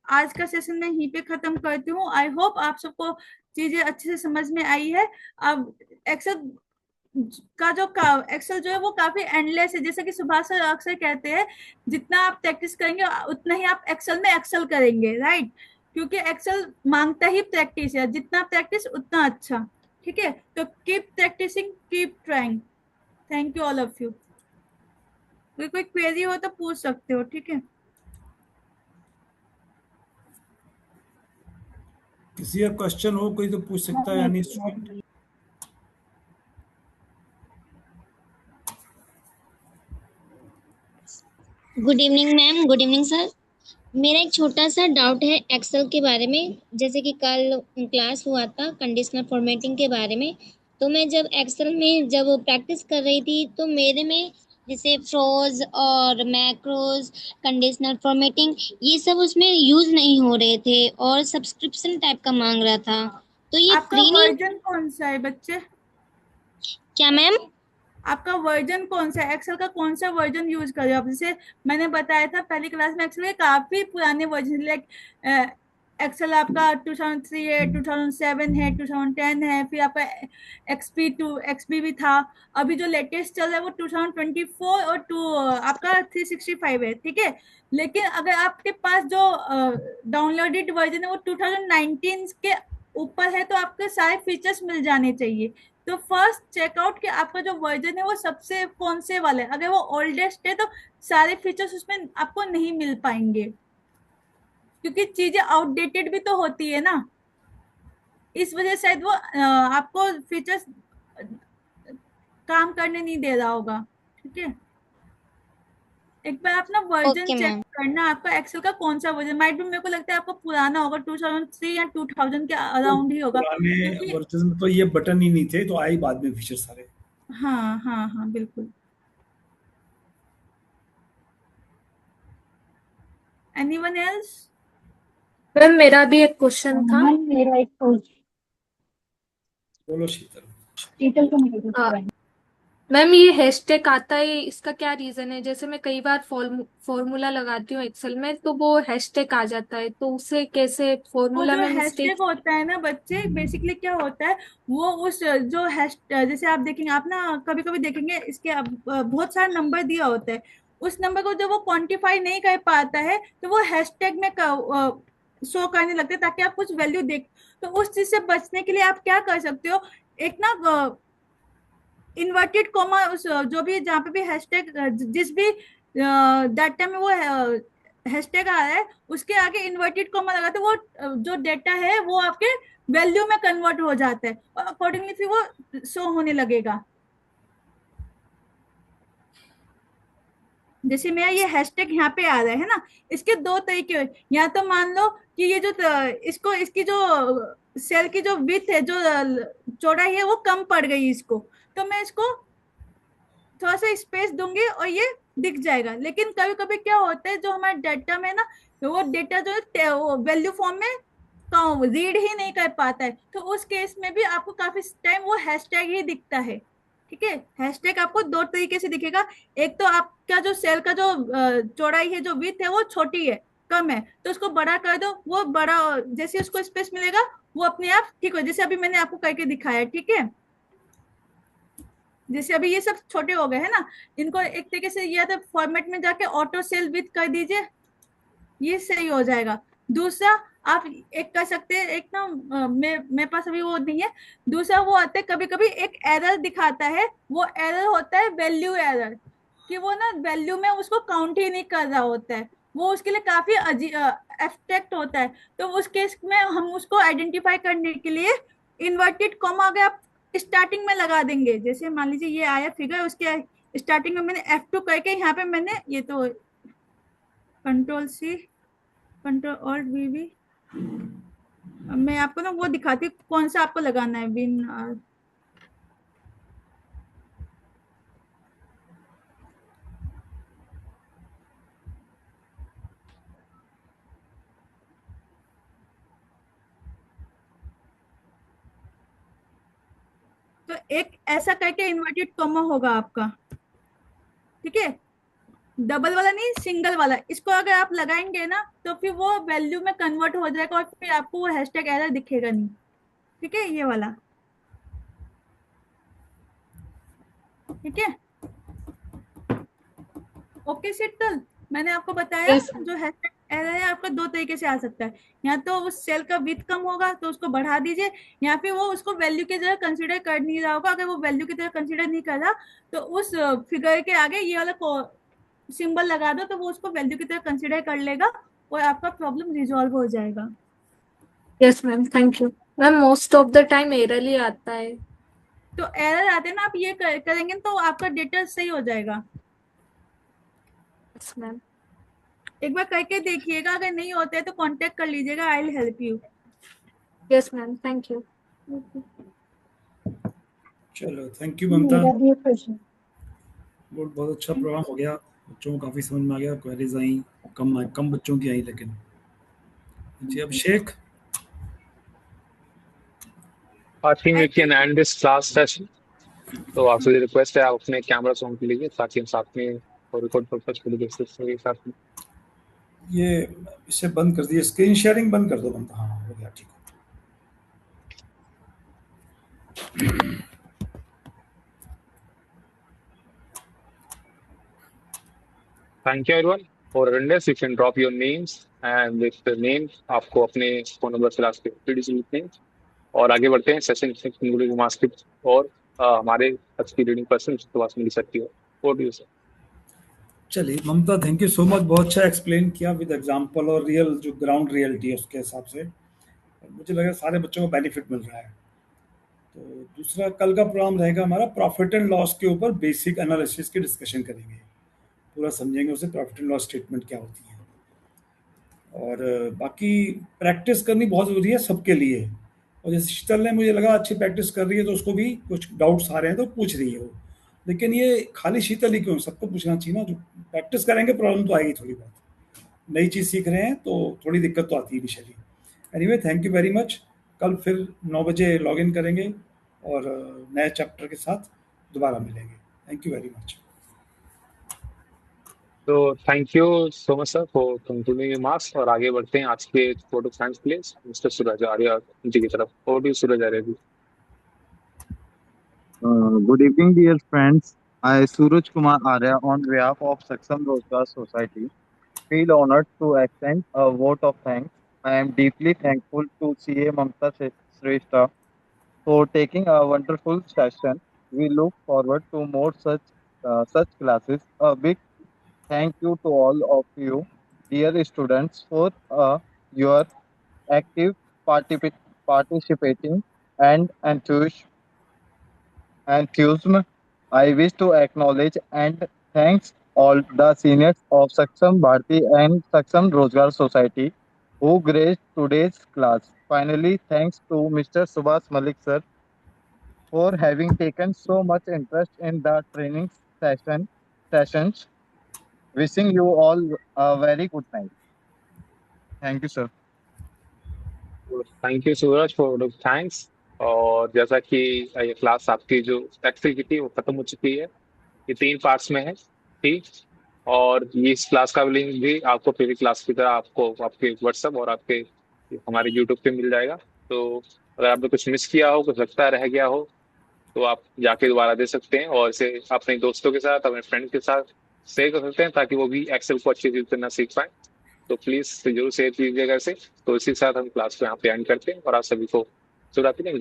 आज का सेशन मैं यहीं पे खत्म करती हूँ। आई होप आप सबको चीजें अच्छे से समझ में आई है। अब एक्सेल का जो एक्सेल जो है वो काफी एंडलेस है, जैसे कि सुभाष सर अक्सर कहते हैं, जितना आप प्रैक्टिस करेंगे उतना ही आप एक्सेल में एक्सेल करेंगे, राइट? क्योंकि एक्सेल मांगता ही प्रैक्टिस है, जितना प्रैक्टिस उतना अच्छा। ठीक है, तो keep practising, keep trying. Thank you all of you. कोई क्वेरी हो तो पूछ सकते हो। ठीक है, किसी का क्वेश्चन हो कोई तो पूछ सकता है, यानी student. Good evening ma'am, good evening sir. मेरा एक छोटा सा डाउट है एक्सेल के बारे में। जैसे कि कल क्लास हुआ था कंडीशनल फॉर्मेटिंग के बारे में, तो मैं जब एक्सेल में जब प्रैक्टिस कर रही थी तो मेरे में जैसे फ्रोज और मैक्रोज, कंडीशनल फॉर्मेटिंग, ये सब उसमें यूज नहीं हो रहे थे और सब्सक्रिप्शन टाइप का मांग रहा था। तो ये आपका फ्री नहीं? वर्जन कौन सा है बच्चे? क्या मैम? आपका वर्जन कौन सा है? एक्सेल का कौन सा वर्जन यूज कर रहे हो आप? जैसे मैंने बताया था पहली क्लास में, एक्सेल के काफी पुराने वर्जन, लाइक एक्सेल आपका 2003 है, 2007 है, 2010 है, फिर आपका एक्सपी भी था। अभी जो लेटेस्ट चल रहा है वो 2024 और आपका 365 है। ठीक है, लेकिन अगर आपके पास जो डाउनलोडेड वर्जन है वो 2019 के ऊपर है तो आपके सारे फीचर्स मिल जाने चाहिए। तो फर्स्ट चेकआउट कि आपका जो वर्जन है वो सबसे कौन से वाला है। अगर वो ओल्डेस्ट है तो सारे फीचर्स उसमें आपको नहीं मिल पाएंगे, क्योंकि चीजें आउटडेटेड भी तो होती है ना, इस वजह से शायद वो आपको फीचर्स काम करने नहीं दे रहा होगा। ठीक है, एक बार आप ना वर्जन ओके चेक मैम। करना, आपका एक्सेल का कौन सा वर्जन। माइट भी मेरे को लगता है आपको पुराना होगा, 2003 या 2000 के अराउंड ही होगा, पुराने क्योंकि वर्जन में तो ये बटन ही नहीं थे, तो आई बाद में फीचर सारे। हाँ हाँ हाँ बिल्कुल। Anyone else? मैम मेरा भी एक क्वेश्चन था। मैम मेरा एक क्वेश्चन, बोलो शीतल। शीतल को मेरे हाँ, को मैम ये हैशटैग आता है, इसका क्या रीजन है? जैसे मैं कई बार फॉर्मूला लगाती हूँ एक्सेल में तो वो हैशटैग आ जाता है, तो उसे कैसे वो फॉर्मूला जो में हैशटैग मिस्टेक? होता है ना बच्चे, बेसिकली क्या होता है, वो उस जो हैश जैसे आप देखेंगे, आप ना कभी कभी देखेंगे इसके बहुत सारे नंबर दिया होता है, उस नंबर को जब वो क्वांटिफाई नहीं कर पाता है तो वो हैशटैग में शो करने लगते हैं ताकि आप कुछ वैल्यू देख। तो उस चीज से बचने के लिए आप क्या कर सकते हो, एक ना इन्वर्टेड कॉमा, उस जो भी जहाँ पे भी हैशटैग, जिस भी डाटा में वो हैशटैग आ रहा है उसके आगे इन्वर्टेड कॉमा लगाते वो जो डेटा है वो आपके वैल्यू में कन्वर्ट हो जाता है और अकॉर्डिंगली फिर वो शो होने लगेगा। जैसे मेरा ये हैशटैग यहाँ पे आ रहा है ना, इसके दो तरीके हैं। या तो मान लो कि ये जो इसको इसकी जो सेल की जो विड्थ है, जो चौड़ाई है वो कम पड़ गई इसको, तो मैं इसको थोड़ा सा स्पेस दूंगी और ये दिख जाएगा। लेकिन कभी कभी क्या होता है, जो हमारे डेटा में ना, वो डेटा जो है वो वैल्यू फॉर्म में रीड ही नहीं कर पाता है, तो उस केस में भी आपको काफी टाइम वो हैशटैग ही दिखता है। ठीक है, हैशटैग आपको दो तरीके से दिखेगा। एक तो आपका जो सेल का जो चौड़ाई है, जो विड्थ है वो छोटी है, कम है, तो उसको बड़ा कर दो, वो बड़ा जैसे उसको स्पेस मिलेगा वो अपने आप ठीक हो, जैसे अभी मैंने आपको करके दिखाया। ठीक है, जैसे अभी ये सब छोटे हो गए हैं ना, इनको एक तरीके से ये तो फॉर्मेट में जाके ऑटो सेल विथ कर दीजिए, ये सही हो जाएगा। दूसरा आप एक कर सकते हैं, एक ना मेरे पास अभी वो नहीं है, दूसरा वो आता है कभी कभी एक एरर दिखाता है, वो एरर होता है वैल्यू एरर, कि वो ना वैल्यू में उसको काउंट ही नहीं कर रहा होता है, वो उसके लिए काफी एब्स्ट्रैक्ट होता है। तो उस केस में हम उसको आइडेंटिफाई करने के लिए इन्वर्टेड कॉमा अगर आप स्टार्टिंग में लगा देंगे, जैसे मान लीजिए ये आया फिगर, उसके स्टार्टिंग में मैंने F2 करके यहाँ पे मैंने ये तो control C control alt VV, मैं आपको ना वो दिखाती हूँ कौन सा आपको लगाना है विन। तो एक ऐसा करके इन्वर्टेड कॉमा होगा आपका। ठीक है, डबल वाला नहीं, सिंगल वाला, इसको अगर आप लगाएंगे ना तो फिर वो वैल्यू में कन्वर्ट हो जाएगा और फिर आपको वो हैशटैग एरर दिखेगा नहीं। ठीक है, ये वाला। ठीक है, ओके शीतल, मैंने आपको बताया Yes, जो हैशटैग एरर है आपका दो तरीके से आ सकता है। या तो उस सेल का विड्थ कम होगा तो उसको बढ़ा दीजिए, या फिर वो उसको वैल्यू की तरह कंसीडर कर नहीं रहा होगा। अगर वो वैल्यू की तरह कंसीडर नहीं कर रहा तो उस फिगर के आगे ये वाला सिंबल लगा दो, तो वो उसको वैल्यू की तरह कंसीडर कर लेगा और आपका प्रॉब्लम रिजॉल्व हो जाएगा। Yes ma'am, thank you. Ma'am most of the time error ही आता है। तो एरर आते हैं ना, आप ये करेंगे तो आपका डेटा सही हो जाएगा। Yes ma'am. एक बार करके देखिएगा, अगर नहीं होता है तो कांटेक्ट कर लीजिएगा, I will help you. Yes ma'am, thank you. चलो थैंक यू ममता, मेरा भी एक क्वेश्चन। बहुत अच्छा प्रोग्राम हो गया, बच्चों को काफ़ी समझ में आ गया, क्वेरीज आई, कम बच्चों की आई लेकिन। जी अभिषेक। I think we can end this class session. तो आपसे रिक्वेस्ट है आप अपने कैमरा ऑन कर लीजिए ताकि हम साथ में और रिकॉर्ड पर्पस के लिए देख सकते हैं साथ में। ये इसे बंद कर दिए, स्क्रीन शेयरिंग बंद कर दो ममता। हाँ हो गया, ठीक है। Thank you everyone for attendance. You can drop your names and with the name आपको अपने फोन नंबर से लास्ट पे लिखते हैं और आगे बढ़ते हैं सेशन मास्क और हमारे अच्छी रीडिंग पर्सन जिसके पास मिल सकती है। और भी सर। चलिए ममता, थैंक यू सो मच, बहुत अच्छा एक्सप्लेन किया विद एग्जांपल और रियल जो ग्राउंड रियलिटी है उसके हिसाब से। मुझे लगा सारे बच्चों को बेनिफिट मिल रहा है। तो दूसरा कल का प्रोग्राम रहेगा हमारा प्रॉफिट एंड लॉस के ऊपर, बेसिक एनालिसिस की डिस्कशन करेंगे, पूरा समझेंगे उसे, प्रॉफिट एंड लॉस स्टेटमेंट क्या होती है। और बाकी प्रैक्टिस करनी बहुत ज़रूरी है सबके लिए। और जैसे शीतल ने, मुझे लगा अच्छी प्रैक्टिस कर रही है तो उसको भी कुछ डाउट्स आ रहे हैं तो पूछ रही है वो। लेकिन ये खाली शीतल ही क्यों, सबको पूछना चाहिए ना। जो प्रैक्टिस करेंगे प्रॉब्लम तो आएगी थोड़ी बहुत, नई चीज़ सीख रहे हैं तो थोड़ी दिक्कत तो आती है initially. Anyway thank you very much. कल फिर 9 बजे लॉग इन करेंगे और नए चैप्टर के साथ दोबारा मिलेंगे। Thank you very much. तो thank you so much sir for concluding marks, और आगे बढ़ते हैं आज के बोर्ड ऑफ साइंस के लिए मिस्टर सूरज आर्या जी की तरफ। Over to Suraj Arya ji. Good evening, dear friends. I, Suraj Kumar Arya, on behalf of Saksam Rozgar Society, feel honored to extend a vote of thanks. I am deeply thankful to CA Mamta Shrestha for taking a wonderful session. We look forward to more such classes. A big thank you to all of you, dear students, for your active participating and enthusiasm. I wish to acknowledge and thanks all the seniors of Saksam Bharti and Saksam Rozgar Society who graced today's class. Finally, thanks to Mr. Subhas Malik sir for having taken so much interest in the training sessions. Wishing you all a very good night. Thank you, sir. Thank you Suraj for thanks. और जैसा कि ये class आपकी जो Excel की थी वो खत्म हो चुकी है। ये 3 पार्ट्स में है, ठीक। और ये इस क्लास का लिंक भी आपको पहली क्लास की तरह आपको आपके व्हाट्सएप और आपके हमारे यूट्यूब पे मिल जाएगा। तो अगर आपने कुछ मिस किया हो, कुछ लगता रह गया हो, तो आप जाके दोबारा दे सकते हैं और इसे अपने दोस्तों के साथ, अपने फ्रेंड के साथ शेयर कर सकते हैं ताकि वो भी एक्सेल को अच्छी तरीके से सीख पाए। तो प्लीज जरूर शेयर कीजिएगा इसे। तो इसी के साथ हम क्लास को यहाँ पे एंड करते हैं और आप सभी को शुभ रात्रि।